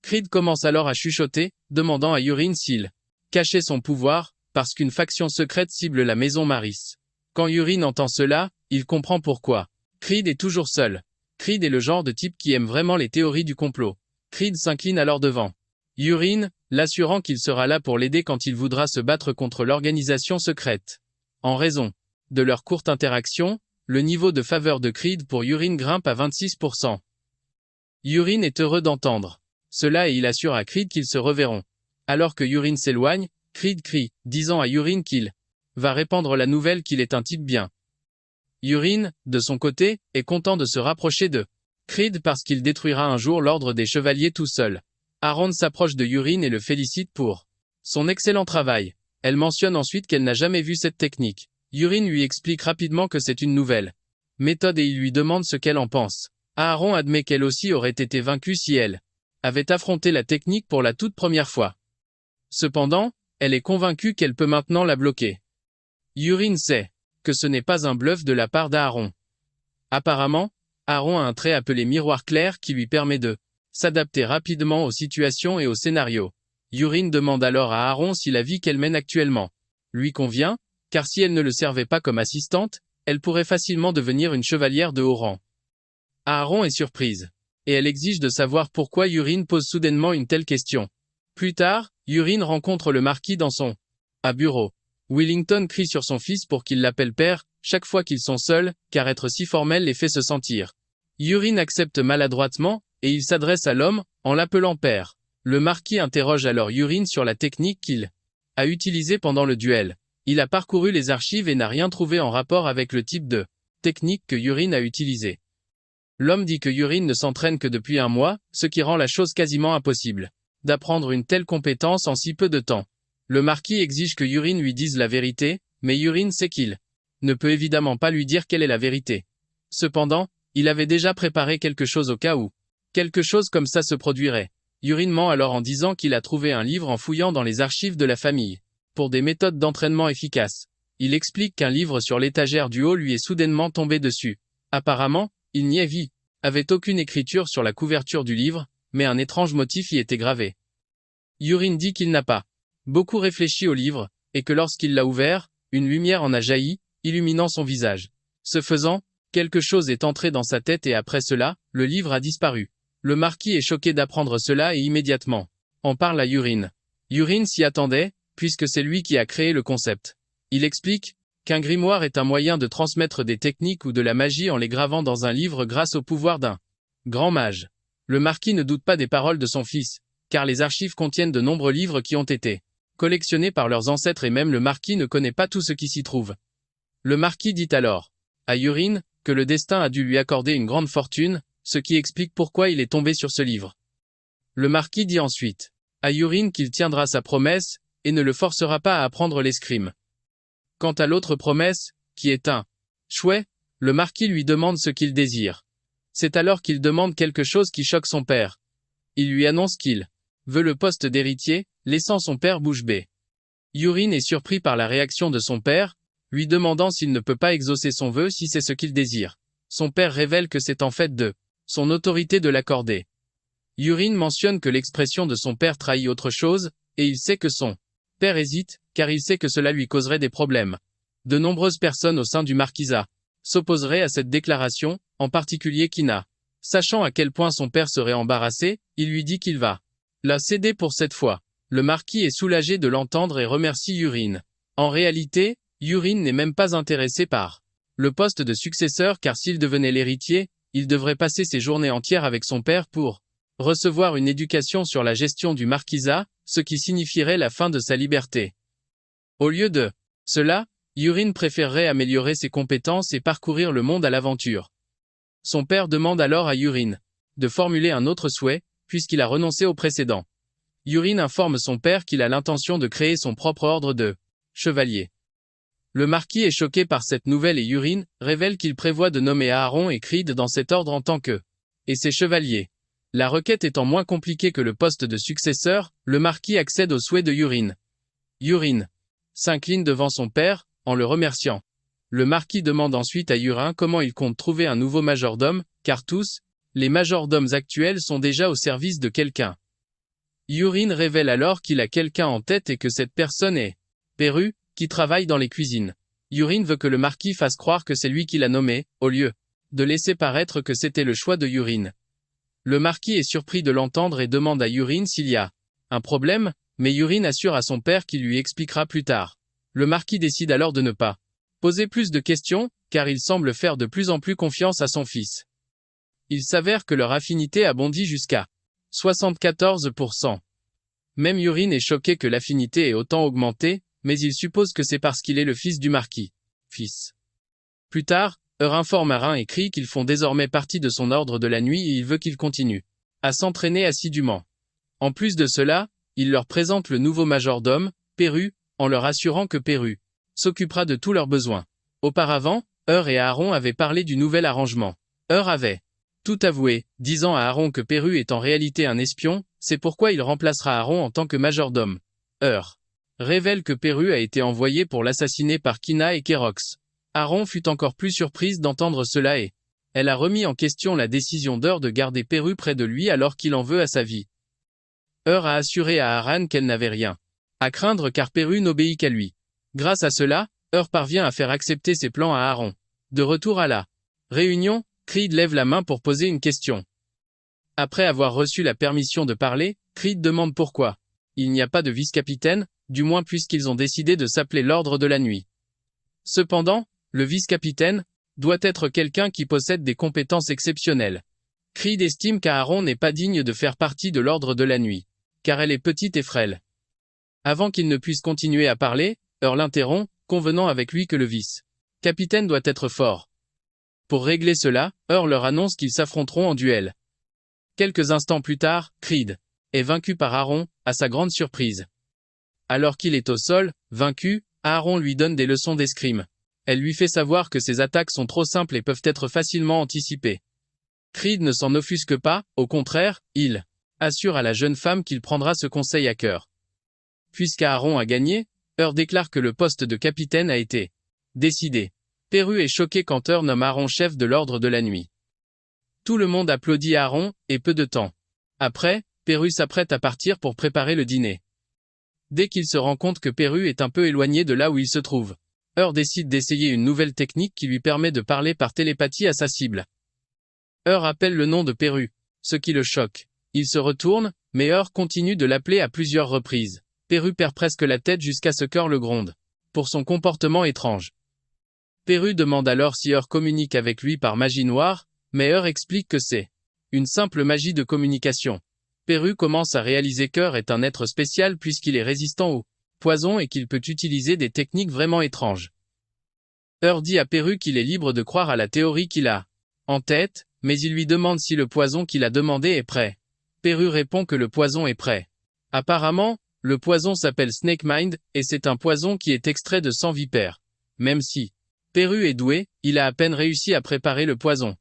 Kried commence alors à chuchoter, demandant à Urine s'il cachait son pouvoir, parce qu'une faction secrète cible la maison Maris. Quand Urine entend cela, il comprend pourquoi. Kried est toujours seul. Kried est le genre de type qui aime vraiment les théories du complot. Kried s'incline alors devant Urine, l'assurant qu'il sera là pour l'aider quand il voudra se battre contre l'organisation secrète. En raison de leur courte interaction, le niveau de faveur de Kried pour Urine grimpe à 26%. Urine est heureux d'entendre cela et il assure à Kried qu'ils se reverront. Alors que Urine s'éloigne, Kried crie, disant à Urine qu'il va répandre la nouvelle qu'il est un type bien. Urine, de son côté, est content de se rapprocher de Kried parce qu'il détruira un jour l'ordre des chevaliers tout seul. Aaron s'approche de Urine et le félicite pour son excellent travail. Elle mentionne ensuite qu'elle n'a jamais vu cette technique. Urine lui explique rapidement que c'est une nouvelle méthode et il lui demande ce qu'elle en pense. Aaron admet qu'elle aussi aurait été vaincue si elle avait affronté la technique pour la toute première fois. Cependant, elle est convaincue qu'elle peut maintenant la bloquer. Urine sait que ce n'est pas un bluff de la part d'Aaron. Apparemment, Aaron a un trait appelé miroir clair qui lui permet de s'adapter rapidement aux situations et aux scénarios. Urine demande alors à Aaron si la vie qu'elle mène actuellement lui convient, car si elle ne le servait pas comme assistante, elle pourrait facilement devenir une chevalière de haut rang. Aaron est surprise, et elle exige de savoir pourquoi Urine pose soudainement une telle question. Plus tard, Urine rencontre le marquis dans son À bureau. Willington crie sur son fils pour qu'il l'appelle père, chaque fois qu'ils sont seuls, car être si formel les fait se sentir. Urine accepte maladroitement, et il s'adresse à l'homme, en l'appelant père. Le marquis interroge alors Urine sur la technique qu'il a utilisée pendant le duel. Il a parcouru les archives et n'a rien trouvé en rapport avec le type de technique que Urine a utilisé. L'homme dit que Urine ne s'entraîne que depuis 1 mois, ce qui rend la chose quasiment impossible d'apprendre une telle compétence en si peu de temps. Le marquis exige que Urine lui dise la vérité, mais Urine sait qu'il ne peut évidemment pas lui dire quelle est la vérité. Cependant, il avait déjà préparé quelque chose au cas où quelque chose comme ça se produirait. Urine ment alors en disant qu'il a trouvé un livre en fouillant dans les archives de la famille. Pour des méthodes d'entraînement efficaces. Il explique qu'un livre sur l'étagère du haut lui est soudainement tombé dessus. Apparemment, il n'y avait aucune écriture sur la couverture du livre, mais un étrange motif y était gravé. Urine dit qu'il n'a pas beaucoup réfléchi au livre, et que lorsqu'il l'a ouvert, une lumière en a jailli, illuminant son visage. Ce faisant, quelque chose est entré dans sa tête et après cela, le livre a disparu. Le marquis est choqué d'apprendre cela et immédiatement en parle à Urine. Urine s'y attendait, puisque c'est lui qui a créé le concept. Il explique qu'un grimoire est un moyen de transmettre des techniques ou de la magie en les gravant dans un livre grâce au pouvoir d'un grand mage. Le marquis ne doute pas des paroles de son fils, car les archives contiennent de nombreux livres qui ont été collectionnés par leurs ancêtres et même le marquis ne connaît pas tout ce qui s'y trouve. Le marquis dit alors à Urine que le destin a dû lui accorder une grande fortune, ce qui explique pourquoi il est tombé sur ce livre. Le marquis dit ensuite à Urine qu'il tiendra sa promesse et ne le forcera pas à apprendre l'escrime. Quant à l'autre promesse, qui est un souhait, le marquis lui demande ce qu'il désire. C'est alors qu'il demande quelque chose qui choque son père. Il lui annonce qu'il veut le poste d'héritier, laissant son père bouche bée. Urine est surpris par la réaction de son père, lui demandant s'il ne peut pas exaucer son vœu si c'est ce qu'il désire. Son père révèle que c'est en fait de son autorité de l'accorder. Urine mentionne que l'expression de son père trahit autre chose, et il sait que son père hésite, car il sait que cela lui causerait des problèmes. De nombreuses personnes au sein du marquisat s'opposeraient à cette déclaration, en particulier Kina. Sachant à quel point son père serait embarrassé, il lui dit qu'il va la céder pour cette fois. Le marquis est soulagé de l'entendre et remercie Urine. En réalité, Urine n'est même pas intéressé par le poste de successeur car s'il devenait l'héritier, il devrait passer ses journées entières avec son père pour recevoir une éducation sur la gestion du marquisat, ce qui signifierait la fin de sa liberté. Au lieu de cela, Urine préférerait améliorer ses compétences et parcourir le monde à l'aventure. Son père demande alors à Urine de formuler un autre souhait, puisqu'il a renoncé au précédent. Urine informe son père qu'il a l'intention de créer son propre ordre de chevalier. Le marquis est choqué par cette nouvelle et Urine révèle qu'il prévoit de nommer Aaron et Creed dans cet ordre en tant que et ses chevaliers. La requête étant moins compliquée que le poste de successeur, le marquis accède au souhait de Urine. Urine s'incline devant son père, en le remerciant. Le marquis demande ensuite à Urine comment il compte trouver un nouveau majordome, car tous, les majordomes actuels sont déjà au service de quelqu'un. Urine révèle alors qu'il a quelqu'un en tête et que cette personne est Perru, qui travaille dans les cuisines. Urine veut que le marquis fasse croire que c'est lui qui l'a nommé, au lieu de laisser paraître que c'était le choix de Urine. Le marquis est surpris de l'entendre et demande à Urine s'il y a un problème, mais Urine assure à son père qu'il lui expliquera plus tard. Le marquis décide alors de ne pas poser plus de questions, car il semble faire de plus en plus confiance à son fils. Il s'avère que leur affinité a bondi jusqu'à 74%. Même Urine est choqué que l'affinité ait autant augmenté, mais il suppose que c'est parce qu'il est le fils du marquis. Fils. Plus tard, informe Arin et Crie qu'ils font désormais partie de son ordre de la nuit et il veut qu'ils continuent à s'entraîner assidûment. En plus de cela, il leur présente le nouveau majordome, Perru, en leur assurant que Perru s'occupera de tous leurs besoins. Auparavant, et Aaron avaient parlé du nouvel arrangement. Avait tout avoué, disant à Aaron que Perru est en réalité un espion, c'est pourquoi il remplacera Aaron en tant que majordome. Révèle que Perru a été envoyé pour l'assassiner par Kina et Kerox. Aaron fut encore plus surprise d'entendre cela et elle a remis en question la décision de garder Perru près de lui alors qu'il en veut à sa vie. A assuré à Aran qu'elle n'avait rien à craindre car Perru n'obéit qu'à lui. Grâce à cela, parvient à faire accepter ses plans à Aaron. De retour à la réunion, Creed lève la main pour poser une question. Après avoir reçu la permission de parler, Creed demande pourquoi il n'y a pas de vice-capitaine. du moins puisqu'ils ont décidé de s'appeler l'Ordre de la Nuit. Cependant, le vice-capitaine doit être quelqu'un qui possède des compétences exceptionnelles. Creed estime qu'Aaron n'est pas digne de faire partie de l'Ordre de la Nuit, car elle est petite et frêle. Avant qu'il ne puisse continuer à parler, Earl l'interrompt, convenant avec lui que le vice-capitaine doit être fort. Pour régler cela, Earl leur annonce qu'ils s'affronteront en duel. Quelques instants plus tard, Creed est vaincu par Aaron, à sa grande surprise. Alors qu'il est au sol, vaincu, Aaron lui donne des leçons d'escrime. Elle lui fait savoir que ses attaques sont trop simples et peuvent être facilement anticipées. Creed ne s'en offusque pas, au contraire, il assure à la jeune femme qu'il prendra ce conseil à cœur. Puisqu'Aaron a gagné, Earl déclare que le poste de capitaine a été décidé. Perru est choqué quand Earl nomme Aaron chef de l'Ordre de la Nuit. Tout le monde applaudit Aaron, et peu de temps après, Perru s'apprête à partir pour préparer le dîner. Dès qu'il se rend compte que Perru est un peu éloigné de là où il se trouve, Earl décide d'essayer une nouvelle technique qui lui permet de parler par télépathie à sa cible. Earl appelle le nom de Perru, ce qui le choque. Il se retourne, mais Earl continue de l'appeler à plusieurs reprises. Perru perd presque la tête jusqu'à ce qu'Earl le gronde pour son comportement étrange. Perru demande alors si Earl communique avec lui par magie noire, mais Earl explique que c'est une simple magie de communication. Perru commence à réaliser qu'Earl est un être spécial puisqu'il est résistant au poison et qu'il peut utiliser des techniques vraiment étranges. Earl dit à Perru qu'il est libre de croire à la théorie qu'il a en tête, mais il lui demande si le poison qu'il a demandé est prêt. Perru répond que le poison est prêt. Apparemment, le poison s'appelle Snake Mind, et c'est un poison qui est extrait de sang vipère. Même si Perru est doué, il a à peine réussi à préparer le poison.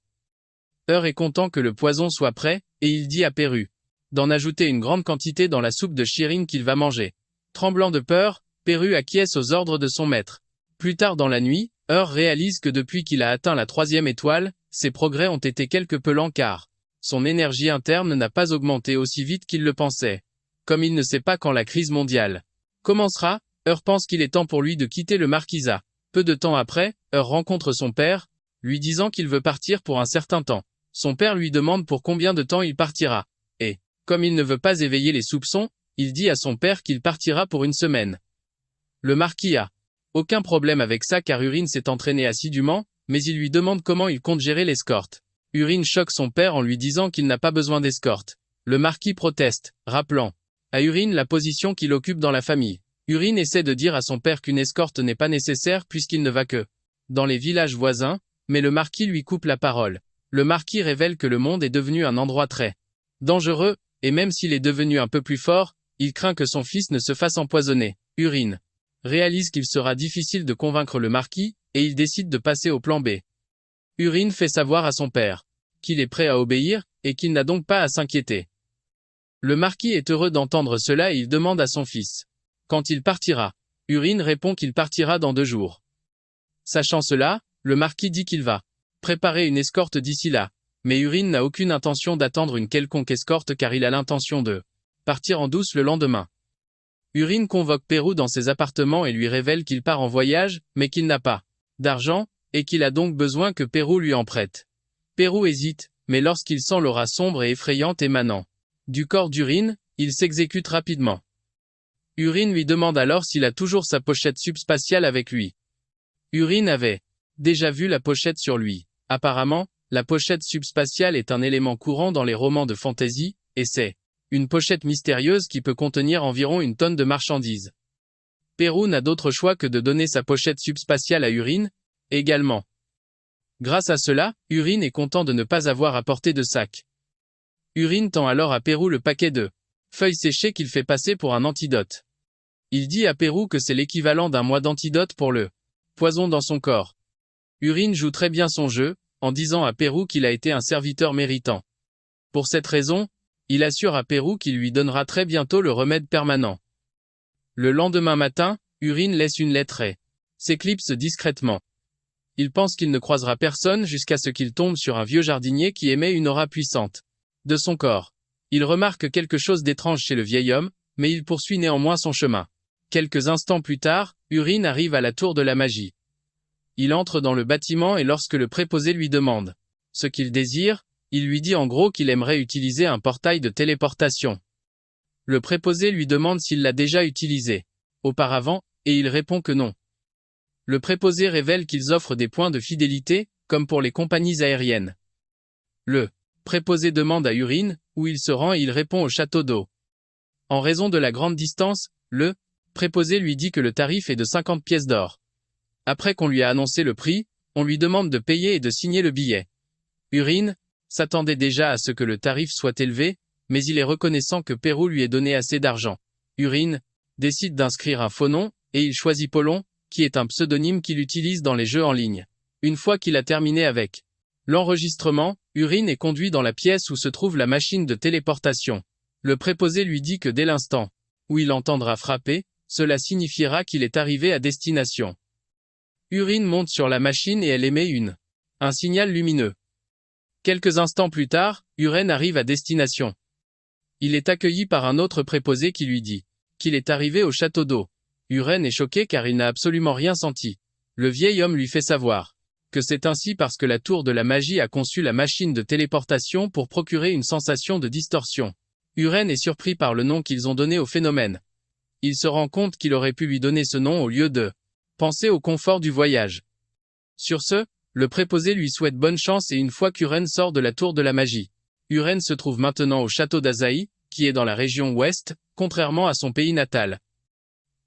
Earl est content que le poison soit prêt, et il dit à Perru d'en ajouter une grande quantité dans la soupe de Shirin qu'il va manger. Tremblant de peur, Perru acquiesce aux ordres de son maître. Plus tard dans la nuit, Earl réalise que depuis qu'il a atteint la 3e étoile, ses progrès ont été quelque peu lents car son énergie interne n'a pas augmenté aussi vite qu'il le pensait. Comme il ne sait pas quand la crise mondiale commencera, Earl pense qu'il est temps pour lui de quitter le marquisat. Peu de temps après, Earl rencontre son père, lui disant qu'il veut partir pour un certain temps. Son père lui demande pour combien de temps il partira. Et, comme il ne veut pas éveiller les soupçons, il dit à son père qu'il partira pour une semaine. Le marquis a aucun problème avec ça car Urine s'est entraîné assidûment, mais il lui demande comment il compte gérer l'escorte. Urine choque son père en lui disant qu'il n'a pas besoin d'escorte. Le marquis proteste, rappelant à Urine la position qu'il occupe dans la famille. Urine essaie de dire à son père qu'une escorte n'est pas nécessaire puisqu'il ne va que dans les villages voisins, mais le marquis lui coupe la parole. Le marquis révèle que le monde est devenu un endroit très dangereux, et même s'il est devenu un peu plus fort, il craint que son fils ne se fasse empoisonner. Urine réalise qu'il sera difficile de convaincre le marquis, et il décide de passer au plan B. Urine fait savoir à son père qu'il est prêt à obéir, et qu'il n'a donc pas à s'inquiéter. Le marquis est heureux d'entendre cela et il demande à son fils quand il partira. Urine répond qu'il partira dans 2 jours. Sachant cela, le marquis dit qu'il va préparer une escorte d'ici là, mais Urine n'a aucune intention d'attendre une quelconque escorte car il a l'intention de partir en douce le lendemain. Urine convoque Perru dans ses appartements et lui révèle qu'il part en voyage, mais qu'il n'a pas d'argent, et qu'il a donc besoin que Perru lui en prête. Perru hésite, mais lorsqu'il sent l'aura sombre et effrayante émanant du corps d'Urine, il s'exécute rapidement. Urine lui demande alors s'il a toujours sa pochette subspatiale avec lui. Urine avait déjà vu la pochette sur lui. Apparemment, la pochette subspatiale est un élément courant dans les romans de fantasy, et c'est une pochette mystérieuse qui peut contenir environ 1 tonne de marchandises. Perru n'a d'autre choix que de donner sa pochette subspatiale à Urine, également. Grâce à cela, Urine est content de ne pas avoir apporté de sac. Urine tend alors à Perru le paquet de feuilles séchées qu'il fait passer pour un antidote. Il dit à Perru que c'est l'équivalent d'un mois d'antidote pour le poison dans son corps. Urine joue très bien son jeu, en disant à Perru qu'il a été un serviteur méritant. Pour cette raison, il assure à Perru qu'il lui donnera très bientôt le remède permanent. Le lendemain matin, Urine laisse une lettre et s'éclipse discrètement. Il pense qu'il ne croisera personne jusqu'à ce qu'il tombe sur un vieux jardinier qui émet une aura puissante de son corps. Il remarque quelque chose d'étrange chez le vieil homme, mais il poursuit néanmoins son chemin. Quelques instants plus tard, Urine arrive à la tour de la magie. Il entre dans le bâtiment et lorsque le préposé lui demande ce qu'il désire, il lui dit en gros qu'il aimerait utiliser un portail de téléportation. Le préposé lui demande s'il l'a déjà utilisé. auparavant, et il répond que non. Le préposé révèle qu'ils offrent des points de fidélité, comme pour les compagnies aériennes. Le préposé demande à Urine où il se rend et il répond au château d'eau. En raison de la grande distance, le préposé lui dit que le tarif est de 50 pièces d'or. Après qu'on lui a annoncé le prix, on lui demande de payer et de signer le billet. Urine s'attendait déjà à ce que le tarif soit élevé, mais il est reconnaissant que Pérou lui ait donné assez d'argent. Urine décide d'inscrire un faux nom, et il choisit Polon, qui est un pseudonyme qu'il utilise dans les jeux en ligne. Une fois qu'il a terminé avec l'enregistrement, Urine est conduit dans la pièce où se trouve la machine de téléportation. Le préposé lui dit que dès l'instant où il entendra frapper, cela signifiera qu'il est arrivé à destination. Urine monte sur la machine et elle émet un signal lumineux. Quelques instants plus tard, Urine arrive à destination. Il est accueilli par un autre préposé qui lui dit qu'il est arrivé au château d'eau. Urine est choqué car il n'a absolument rien senti. Le vieil homme lui fait savoir que c'est ainsi parce que la tour de la magie a conçu la machine de téléportation pour procurer une sensation de distorsion. Urine est surpris par le nom qu'ils ont donné au phénomène. Il se rend compte qu'il aurait pu lui donner ce nom au lieu de penser au confort du voyage. Sur ce, le préposé lui souhaite bonne chance et une fois qu'Urine sort de la tour de la magie, Urine se trouve maintenant au château d'Azaï, qui est dans la région ouest, contrairement à son pays natal.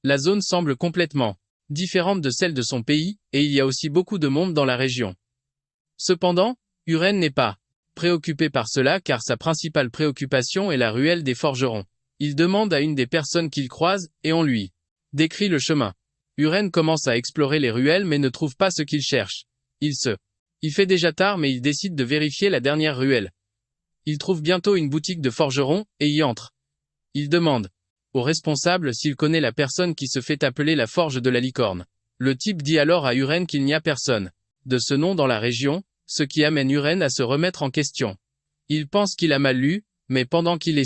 La zone semble complètement différente de celle de son pays, et il y a aussi beaucoup de monde dans la région. Cependant, Urine n'est pas préoccupé par cela car sa principale préoccupation est la ruelle des forgerons. Il demande à une des personnes qu'il croise, et on lui décrit le chemin. Urine commence à explorer les ruelles mais ne trouve pas ce qu'il cherche. Il fait déjà tard mais il décide de vérifier la dernière ruelle. Il trouve bientôt une boutique de forgeron, et y entre. Il demande au responsable s'il connaît la personne qui se fait appeler la forge de la licorne. Le type dit alors à Urine qu'il n'y a personne de ce nom dans la région, ce qui amène Urine à se remettre en question. Il pense qu'il a mal lu, mais pendant qu'il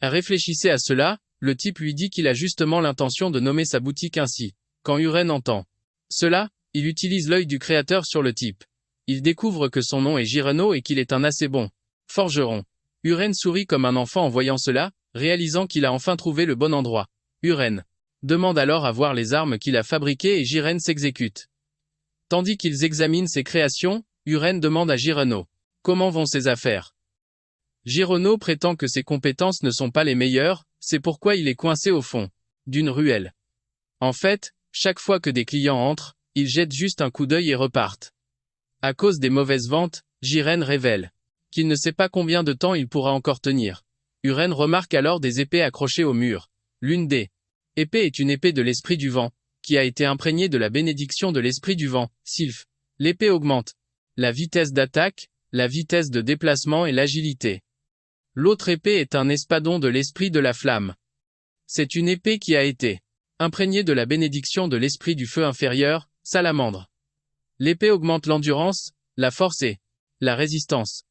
réfléchissait à cela, le type lui dit qu'il a justement l'intention de nommer sa boutique ainsi. Quand Urine entend cela, il utilise l'œil du créateur sur le type. Il découvre que son nom est Gireno et qu'il est un assez bon forgeron. Urine sourit comme un enfant en voyant cela, réalisant qu'il a enfin trouvé le bon endroit. Urine demande alors à voir les armes qu'il a fabriquées et Gireno s'exécute. Tandis qu'ils examinent ses créations, Urine demande à Gireno comment vont ses affaires. Gireno prétend que ses compétences ne sont pas les meilleures, c'est pourquoi il est coincé au fond d'une ruelle. En fait, chaque fois que des clients entrent, ils jettent juste un coup d'œil et repartent. À cause des mauvaises ventes, Gireno révèle qu'il ne sait pas combien de temps il pourra encore tenir. Urine remarque alors des épées accrochées au mur. L'une des épées est une épée de l'esprit du vent, qui a été imprégnée de la bénédiction de l'esprit du vent, Sylph. L'épée augmente la vitesse d'attaque, la vitesse de déplacement et l'agilité. L'autre épée est un espadon de l'esprit de la flamme. C'est une épée qui a été imprégnée de la bénédiction de l'esprit du feu inférieur, salamandre. L'épée augmente l'endurance, la force et la résistance.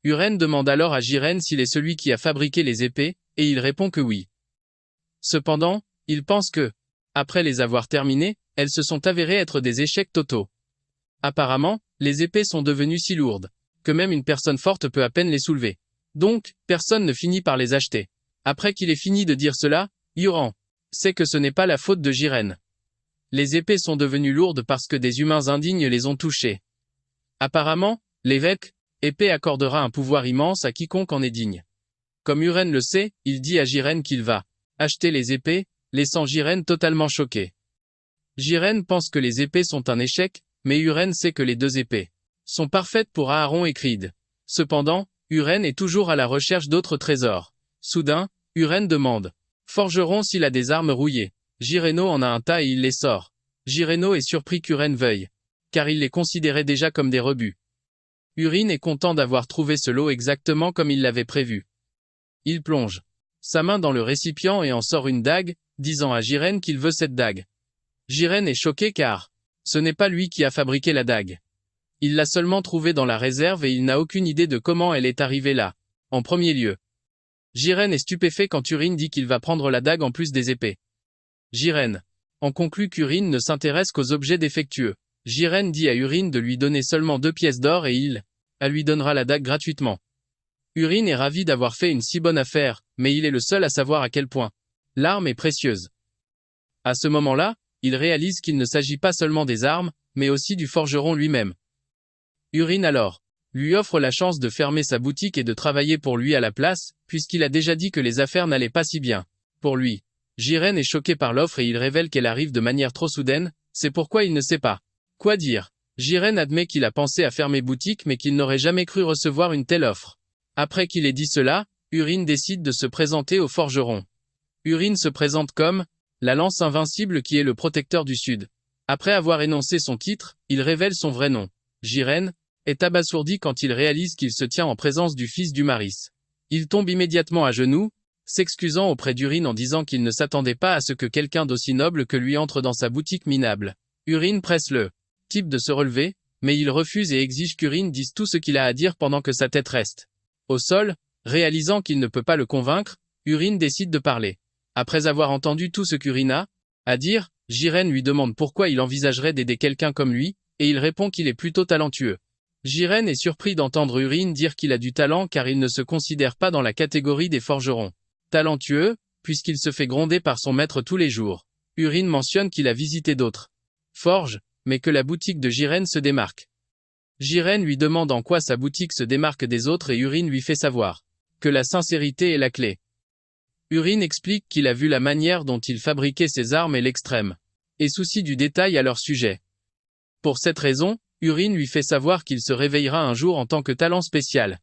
Urine demande alors à Gireno s'il est celui qui a fabriqué les épées, et il répond que oui. Cependant, il pense que, après les avoir terminées, elles se sont avérées être des échecs totaux. Apparemment, les épées sont devenues si lourdes, que même une personne forte peut à peine les soulever. Donc, personne ne finit par les acheter. Après qu'il ait fini de dire cela, Urine sait que ce n'est pas la faute de Gireno. Les épées sont devenues lourdes parce que des humains indignes les ont touchées. Apparemment, l'évêque épée accordera un pouvoir immense à quiconque en est digne. Comme Urine le sait, il dit à Gireno qu'il va acheter les épées, laissant Gireno totalement choqué. Gireno pense que les épées sont un échec, mais Urine sait que les deux épées sont parfaites pour Aaron et Creed. Cependant, Urine est toujours à la recherche d'autres trésors. Soudain, Urine demande forgeron s'il a des armes rouillées. Gireno en a un tas et il les sort. Gireno est surpris qu'Urine veuille, car il les considérait déjà comme des rebuts. Urine est content d'avoir trouvé ce lot exactement comme il l'avait prévu. Il plonge sa main dans le récipient et en sort une dague, disant à Gireno qu'il veut cette dague. Gireno est choqué car ce n'est pas lui qui a fabriqué la dague. Il l'a seulement trouvée dans la réserve et il n'a aucune idée de comment elle est arrivée là. En premier lieu, Gireno est stupéfait quand Urine dit qu'il va prendre la dague en plus des épées. Gireno en conclut qu'Urine ne s'intéresse qu'aux objets défectueux. Gireno dit à Urine de lui donner seulement 2 pièces d'or et il lui donnera la dague gratuitement. Urine est ravi d'avoir fait une si bonne affaire, mais il est le seul à savoir à quel point l'arme est précieuse. À ce moment-là, il réalise qu'il ne s'agit pas seulement des armes, mais aussi du forgeron lui-même. Urine alors lui offre la chance de fermer sa boutique et de travailler pour lui à la place, puisqu'il a déjà dit que les affaires n'allaient pas si bien pour lui. Jiren est choqué par l'offre et il révèle qu'elle arrive de manière trop soudaine, c'est pourquoi il ne sait pas quoi dire. Jiren admet qu'il a pensé à fermer boutique mais qu'il n'aurait jamais cru recevoir une telle offre. Après qu'il ait dit cela, Urine décide de se présenter au forgeron. Urine se présente comme la lance invincible qui est le protecteur du Sud. Après avoir énoncé son titre, il révèle son vrai nom. Jiren est abasourdi quand il réalise qu'il se tient en présence du fils d'Umaris. Il tombe immédiatement à genoux, s'excusant auprès d'Urine en disant qu'il ne s'attendait pas à ce que quelqu'un d'aussi noble que lui entre dans sa boutique minable. Urine presse le type de se relever, mais il refuse et exige qu'Urine dise tout ce qu'il a à dire pendant que sa tête reste au sol. Réalisant qu'il ne peut pas le convaincre, Urine décide de parler. Après avoir entendu tout ce qu'Urine a à dire, Jiren lui demande pourquoi il envisagerait d'aider quelqu'un comme lui, et il répond qu'il est plutôt talentueux. Jiren est surpris d'entendre Urine dire qu'il a du talent car il ne se considère pas dans la catégorie des forgerons talentueux, puisqu'il se fait gronder par son maître tous les jours. Urine mentionne qu'il a visité d'autres forges, mais que la boutique de Jiren se démarque. Jiren lui demande en quoi sa boutique se démarque des autres et Urine lui fait savoir que la sincérité est la clé. Urine explique qu'il a vu la manière dont il fabriquait ses armes et l'extrême et souci du détail à leur sujet. Pour cette raison, Urine lui fait savoir qu'il se réveillera un jour en tant que talent spécial.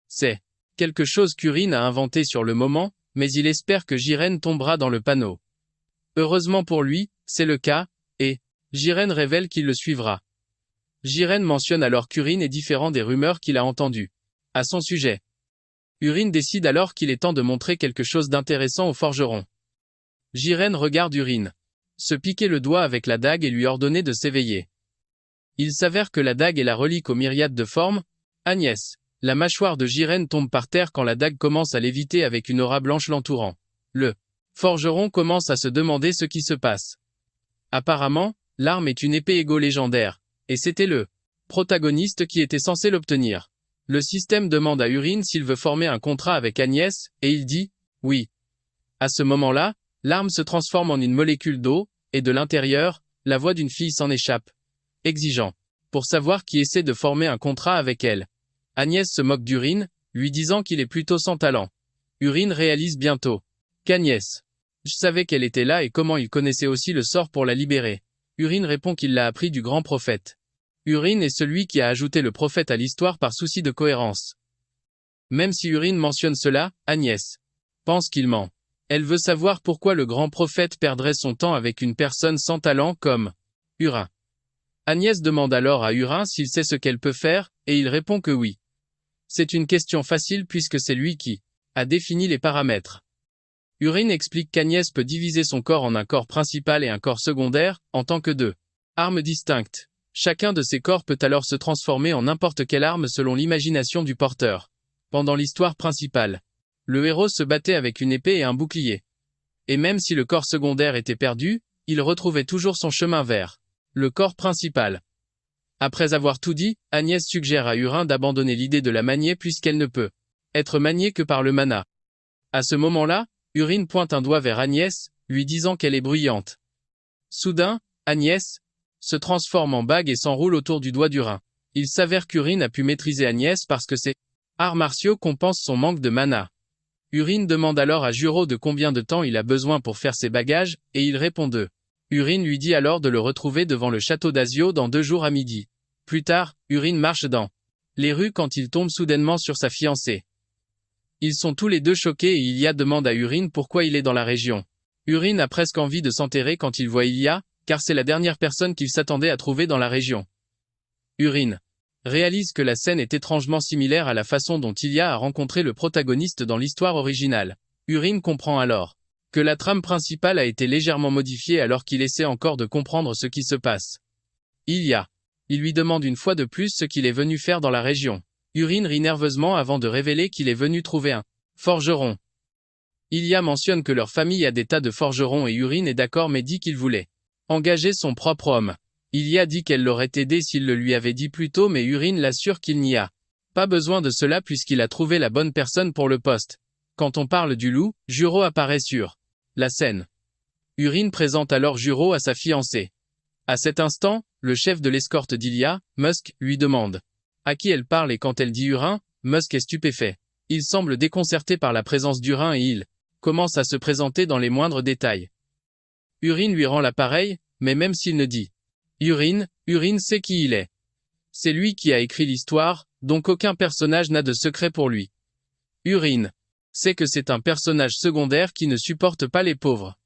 C'est quelque chose qu'Urine a inventé sur le moment, mais il espère que Jiren tombera dans le panneau. Heureusement pour lui, c'est le cas, et Jiren révèle qu'il le suivra. Jiren mentionne alors qu'Urine est différent des rumeurs qu'il a entendues à son sujet. Urine décide alors qu'il est temps de montrer quelque chose d'intéressant au forgeron. Jiren regarde Urine se piquer le doigt avec la dague et lui ordonner de s'éveiller. Il s'avère que la dague est la relique aux myriades de formes. Agnès. La mâchoire de Jiren tombe par terre quand la dague commence à léviter avec une aura blanche l'entourant. Le forgeron commence à se demander ce qui se passe. Apparemment, l'arme est une épée égo légendaire, et c'était le protagoniste qui était censé l'obtenir. Le système demande à Urine s'il veut former un contrat avec Agnès, et il dit « oui ». À ce moment-là, l'arme se transforme en une molécule d'eau, et de l'intérieur, la voix d'une fille s'en échappe, exigeant pour savoir qui essaie de former un contrat avec elle. Agnès se moque d'Urine, lui disant qu'il est plutôt sans talent. Urine réalise bientôt qu'Agnès je savais qu'elle était là et comment il connaissait aussi le sort pour la libérer. Urine répond qu'il l'a appris du grand prophète. Urine est celui qui a ajouté le prophète à l'histoire par souci de cohérence. Même si Urine mentionne cela, Agnès pense qu'il ment. Elle veut savoir pourquoi le grand prophète perdrait son temps avec une personne sans talent comme Urin. Agnès demande alors à Urin s'il sait ce qu'elle peut faire, et il répond que oui. C'est une question facile puisque c'est lui qui a défini les paramètres. Urine explique qu'Agnès peut diviser son corps en un corps principal et un corps secondaire, en tant que deux armes distinctes. Chacun de ces corps peut alors se transformer en n'importe quelle arme selon l'imagination du porteur. Pendant l'histoire principale, le héros se battait avec une épée et un bouclier. Et même si le corps secondaire était perdu, il retrouvait toujours son chemin vers le corps principal. Après avoir tout dit, Agnès suggère à Urin d'abandonner l'idée de la manier puisqu'elle ne peut être maniée que par le mana. À ce moment-là, Urine pointe un doigt vers Agnès, lui disant qu'elle est bruyante. Soudain, Agnès se transforme en bague et s'enroule autour du doigt d'Urin. Il s'avère qu'Urine a pu maîtriser Agnès parce que ses arts martiaux compensent son manque de mana. Urine demande alors à Juro de combien de temps il a besoin pour faire ses bagages, et il répond 2. Urine lui dit alors de le retrouver devant le château d'Azio dans 2 jours à midi. Plus tard, Urine marche dans les rues quand il tombe soudainement sur sa fiancée. Ils sont tous les deux choqués et Ilia demande à Urine pourquoi il est dans la région. Urine a presque envie de s'enterrer quand il voit Ilia, car c'est la dernière personne qu'il s'attendait à trouver dans la région. Urine réalise que la scène est étrangement similaire à la façon dont Ilia a rencontré le protagoniste dans l'histoire originale. Urine comprend alors que la trame principale a été légèrement modifiée alors qu'il essaie encore de comprendre ce qui se passe. Il lui demande une fois de plus ce qu'il est venu faire dans la région. Urine rit nerveusement avant de révéler qu'il est venu trouver un forgeron. Ilia mentionne que leur famille a des tas de forgerons et Urine est d'accord mais dit qu'il voulait engager son propre homme. Ilia dit qu'elle l'aurait aidé s'il le lui avait dit plus tôt mais Urine l'assure qu'il n'y a pas besoin de cela puisqu'il a trouvé la bonne personne pour le poste. Quand on parle du loup, Juro apparaît sur la scène. Urine présente alors Juro à sa fiancée. À cet instant, le chef de l'escorte d'Ilya, Musk, lui demande à qui elle parle et quand elle dit Urin, Musk est stupéfait. Il semble déconcerté par la présence d'Urin et il commence à se présenter dans les moindres détails. Urine lui rend l'appareil, mais même s'il ne dit Urine sait qui il est. C'est lui qui a écrit l'histoire, donc aucun personnage n'a de secret pour lui. Urine sait que c'est un personnage secondaire qui ne supporte pas les pauvres.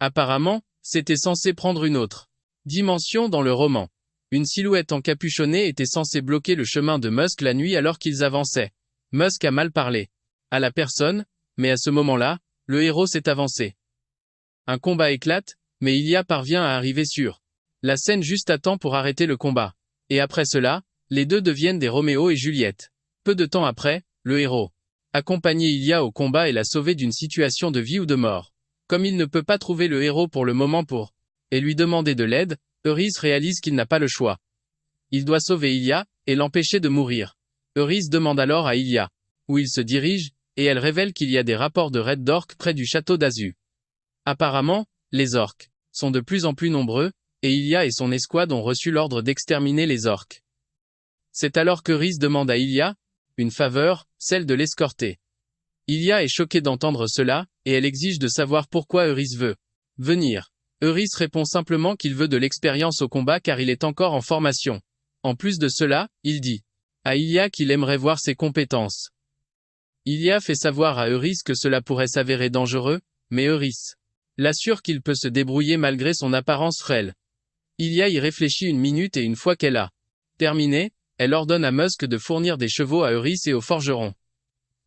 Apparemment, c'était censé prendre une autre dimension dans le roman. Une silhouette encapuchonnée était censée bloquer le chemin de Musk la nuit alors qu'ils avançaient. Musk a mal parlé à la personne, mais à ce moment-là, le héros s'est avancé. Un combat éclate, mais Ilya parvient à arriver sur la scène juste à temps pour arrêter le combat. Et après cela, les deux deviennent des Roméo et Juliette. Peu de temps après, le héros accompagner Ilya au combat et l'a sauver d'une situation de vie ou de mort. Comme il ne peut pas trouver le héros pour le moment et lui demander de l'aide, Eurydice réalise qu'il n'a pas le choix. Il doit sauver Ilya et l'empêcher de mourir. Eurydice demande alors à Ilya où il se dirige, et elle révèle qu'il y a des rapports de raids d'orques près du château d'Azu. Apparemment, les orques sont de plus en plus nombreux, et Ilya et son escouade ont reçu l'ordre d'exterminer les orques. C'est alors qu'Eurydice demande à Ilya une faveur, celle de l'escorter. Ilya est choqué d'entendre cela, et elle exige de savoir pourquoi Eurydice veut venir. Eurydice répond simplement qu'il veut de l'expérience au combat car il est encore en formation. En plus de cela, il dit à Ilya qu'il aimerait voir ses compétences. Ilya fait savoir à Eurydice que cela pourrait s'avérer dangereux, mais Eurydice l'assure qu'il peut se débrouiller malgré son apparence frêle. Ilya y réfléchit une minute et une fois qu'elle a terminé, elle ordonne à Musk de fournir des chevaux à Eurydice et aux forgerons.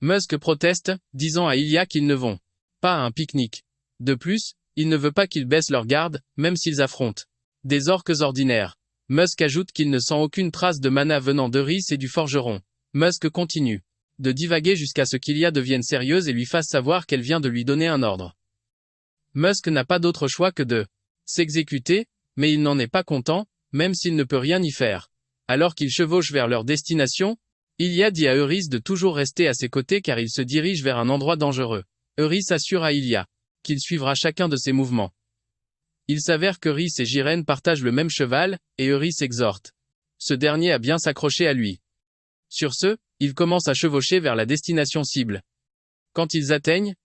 Musk proteste, disant à Ilya qu'ils ne vont pas à un pique-nique. De plus, il ne veut pas qu'ils baissent leur garde, même s'ils affrontent des orques ordinaires. Musk ajoute qu'il ne sent aucune trace de mana venant d'Eurydice et du forgeron. Musk continue de divaguer jusqu'à ce qu'Ilya devienne sérieuse et lui fasse savoir qu'elle vient de lui donner un ordre. Musk n'a pas d'autre choix que de s'exécuter, mais il n'en est pas content, même s'il ne peut rien y faire. Alors qu'ils chevauchent vers leur destination, Ilya dit à Eurydice de toujours rester à ses côtés car il se dirige vers un endroit dangereux. Eurydice assure à Ilya qu'il suivra chacun de ses mouvements. Il s'avère qu'Eurydice et Gyrène partagent le même cheval, et Eurydice exhorte ce dernier à bien s'accrocher à lui. Sur ce, ils commencent à chevaucher vers la destination cible. Quand ils atteignent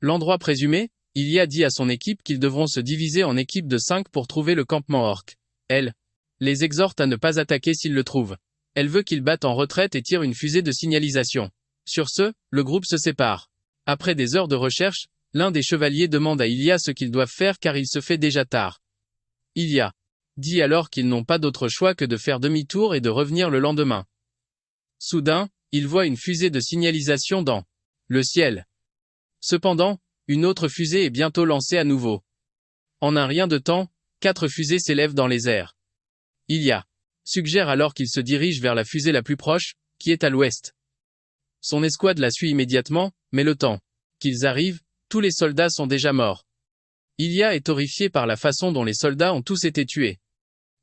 l'endroit présumé, Ilya dit à son équipe qu'ils devront se diviser en équipes de 5 pour trouver le campement orc. Elle les exhorte à ne pas attaquer s'ils le trouvent. Elle veut qu'ils battent en retraite et tirent une fusée de signalisation. Sur ce, le groupe se sépare. Après des heures de recherche, l'un des chevaliers demande à Ilya ce qu'ils doivent faire car il se fait déjà tard. Ilya dit alors qu'ils n'ont pas d'autre choix que de faire demi-tour et de revenir le lendemain. Soudain, il voit une fusée de signalisation dans le ciel. Cependant, une autre fusée est bientôt lancée à nouveau. En un rien de temps, 4 fusées s'élèvent dans les airs. Ilya suggère alors qu'il se dirige vers la fusée la plus proche, qui est à l'ouest. Son escouade la suit immédiatement, mais le temps qu'ils arrivent, tous les soldats sont déjà morts. Ilya est horrifié par la façon dont les soldats ont tous été tués.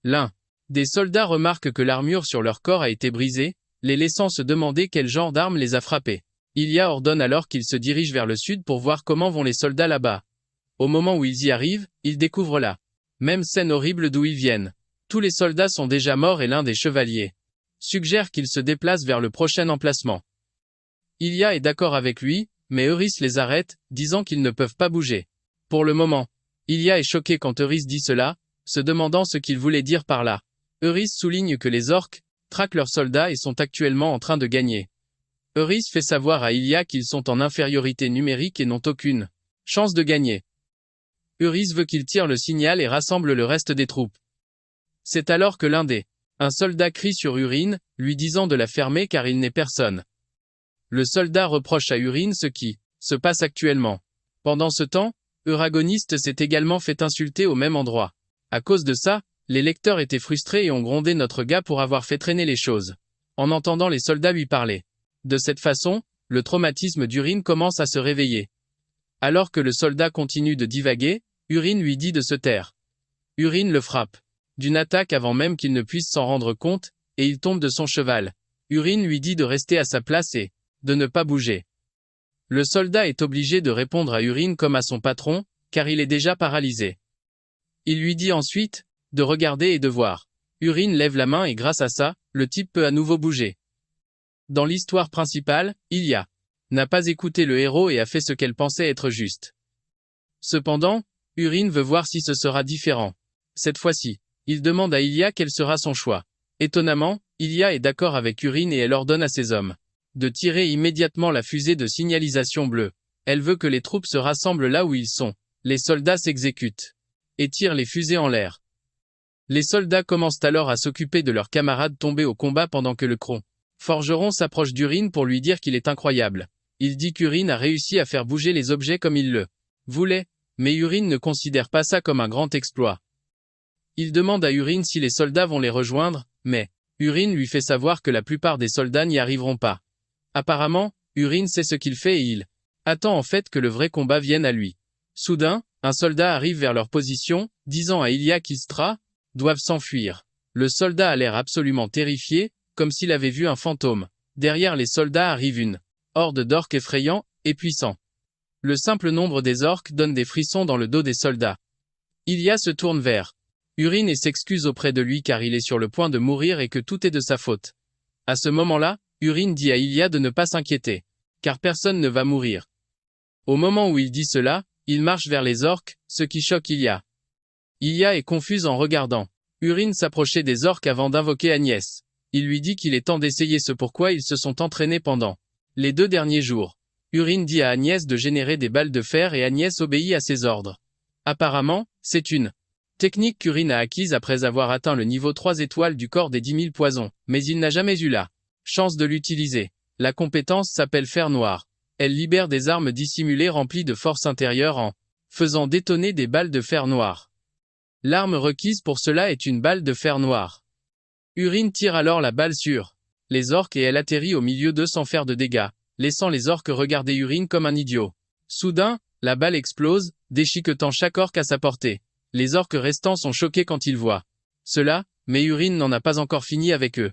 L'un des soldats remarque que l'armure sur leur corps a été brisée, les laissant se demander quel genre d'arme les a frappés. Ilya ordonne alors qu'ils se dirigent vers le sud pour voir comment vont les soldats là-bas. Au moment où ils y arrivent, ils découvrent la même scène horrible d'où ils viennent. Tous les soldats sont déjà morts et l'un des chevaliers suggère qu'ils se déplacent vers le prochain emplacement. Ilya est d'accord avec lui, mais Eurydice les arrête, disant qu'ils ne peuvent pas bouger. Pour le moment, Ilya est choqué quand Eurydice dit cela, se demandant ce qu'il voulait dire par là. Eurydice souligne que les orques traquent leurs soldats et sont actuellement en train de gagner. Eurydice fait savoir à Ilya qu'ils sont en infériorité numérique et n'ont aucune chance de gagner. Eurydice veut qu'il tire le signal et rassemble le reste des troupes. C'est alors que un soldat crie sur Urine, lui disant de la fermer car il n'est personne. Le soldat reproche à Urine ce qui se passe actuellement. Pendant ce temps, Euragoniste s'est également fait insulter au même endroit. À cause de ça, les lecteurs étaient frustrés et ont grondé notre gars pour avoir fait traîner les choses, en entendant les soldats lui parler. De cette façon, le traumatisme d'Urine commence à se réveiller. Alors que le soldat continue de divaguer, Urine lui dit de se taire. Urine le frappe d'une attaque avant même qu'il ne puisse s'en rendre compte, et il tombe de son cheval. Urine lui dit de rester à sa place et de ne pas bouger. Le soldat est obligé de répondre à Urine comme à son patron, car il est déjà paralysé. Il lui dit ensuite de regarder et de voir. Urine lève la main et grâce à ça, le type peut à nouveau bouger. Dans l'histoire principale, Ilya n'a pas écouté le héros et a fait ce qu'elle pensait être juste. Cependant, Urine veut voir si ce sera différent. Cette fois-ci, il demande à Ilya quel sera son choix. Étonnamment, Ilya est d'accord avec Urine et elle ordonne à ses hommes de tirer immédiatement la fusée de signalisation bleue. Elle veut que les troupes se rassemblent là où ils sont. Les soldats s'exécutent et tirent les fusées en l'air. Les soldats commencent alors à s'occuper de leurs camarades tombés au combat pendant que le forgeron s'approche d'Urine pour lui dire qu'il est incroyable. Il dit qu'Urine a réussi à faire bouger les objets comme il le voulait, mais Urine ne considère pas ça comme un grand exploit. Il demande à Urine si les soldats vont les rejoindre, mais Urine lui fait savoir que la plupart des soldats n'y arriveront pas. Apparemment, Urine sait ce qu'il fait et il attend en fait que le vrai combat vienne à lui. Soudain, un soldat arrive vers leur position, disant à Ilya qu'ils doivent s'enfuir. Le soldat a l'air absolument terrifié, comme s'il avait vu un fantôme. Derrière les soldats arrive une horde d'orques effrayants et puissants. Le simple nombre des orques donne des frissons dans le dos des soldats. Ilya se tourne vers Urine et s'excuse auprès de lui car il est sur le point de mourir et que tout est de sa faute. À ce moment-là, Urine dit à Ilya de ne pas s'inquiéter, car personne ne va mourir. Au moment où il dit cela, il marche vers les orques, ce qui choque Ilya. Ilya est confuse en regardant Urine s'approcher des orques avant d'invoquer Agnès. Il lui dit qu'il est temps d'essayer ce pourquoi ils se sont entraînés pendant les 2 derniers jours. Urine dit à Agnès de générer des balles de fer et Agnès obéit à ses ordres. Apparemment, c'est une technique qu'Urine a acquise après avoir atteint le niveau 3 étoiles du corps des 10 000 poisons, mais il n'a jamais eu la chance de l'utiliser. La compétence s'appelle fer noir. Elle libère des armes dissimulées remplies de force intérieure en faisant détonner des balles de fer noir. L'arme requise pour cela est une balle de fer noir. Urine tire alors la balle sur les orques et elle atterrit au milieu d'eux sans faire de dégâts, laissant les orques regarder Urine comme un idiot. Soudain, la balle explose, déchiquetant chaque orque à sa portée. Les orques restants sont choqués quand ils voient cela, mais Urine n'en a pas encore fini avec eux.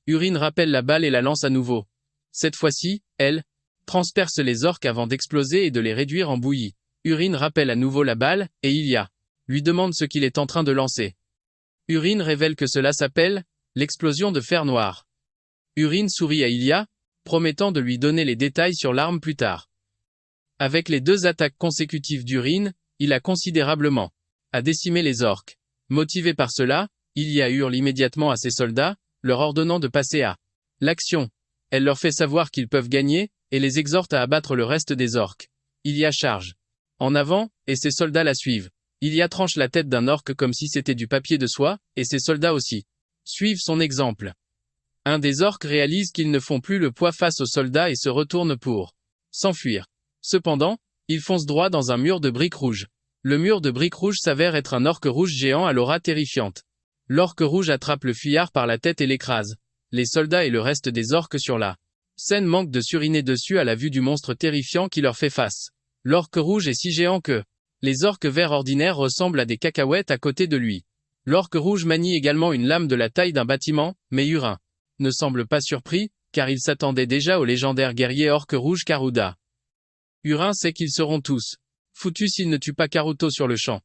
Urine rappelle la balle et la lance à nouveau. Cette fois-ci, elle transperce les orques avant d'exploser et de les réduire en bouillie. Urine rappelle à nouveau la balle, et Ilya lui demande ce qu'il est en train de lancer. Urine révèle que cela s'appelle l'explosion de fer noir. Urine sourit à Ilya, promettant de lui donner les détails sur l'arme plus tard. Avec les 2 attaques consécutives d'Urine, il a considérablement décimé les orques. Motivé par cela, Ilya hurle immédiatement à ses soldats, leur ordonnant de passer à l'action. Elle leur fait savoir qu'ils peuvent gagner, et les exhorte à abattre le reste des orques. Ilya charge en avant, et ses soldats la suivent. Ilya tranche la tête d'un orque comme si c'était du papier de soie, et ses soldats aussi suivent son exemple. Un des orques réalise qu'ils ne font plus le poids face aux soldats et se retourne pour s'enfuir. Cependant, il fonce droit dans un mur de briques rouges. Le mur de briques rouges s'avère être un orque rouge géant à l'aura terrifiante. L'orque rouge attrape le fuyard par la tête et l'écrase. Les soldats et le reste des orques sur la scène manquent de suriner dessus à la vue du monstre terrifiant qui leur fait face. L'orque rouge est si géant que les orques verts ordinaires ressemblent à des cacahuètes à côté de lui. L'orque rouge manie également une lame de la taille d'un bâtiment, mais Urine ne semble pas surpris, car il s'attendait déjà au légendaire guerrier orque rouge Karuda. Urine sait qu'ils seront tous foutus s'ils ne tuent pas Karuto sur le champ.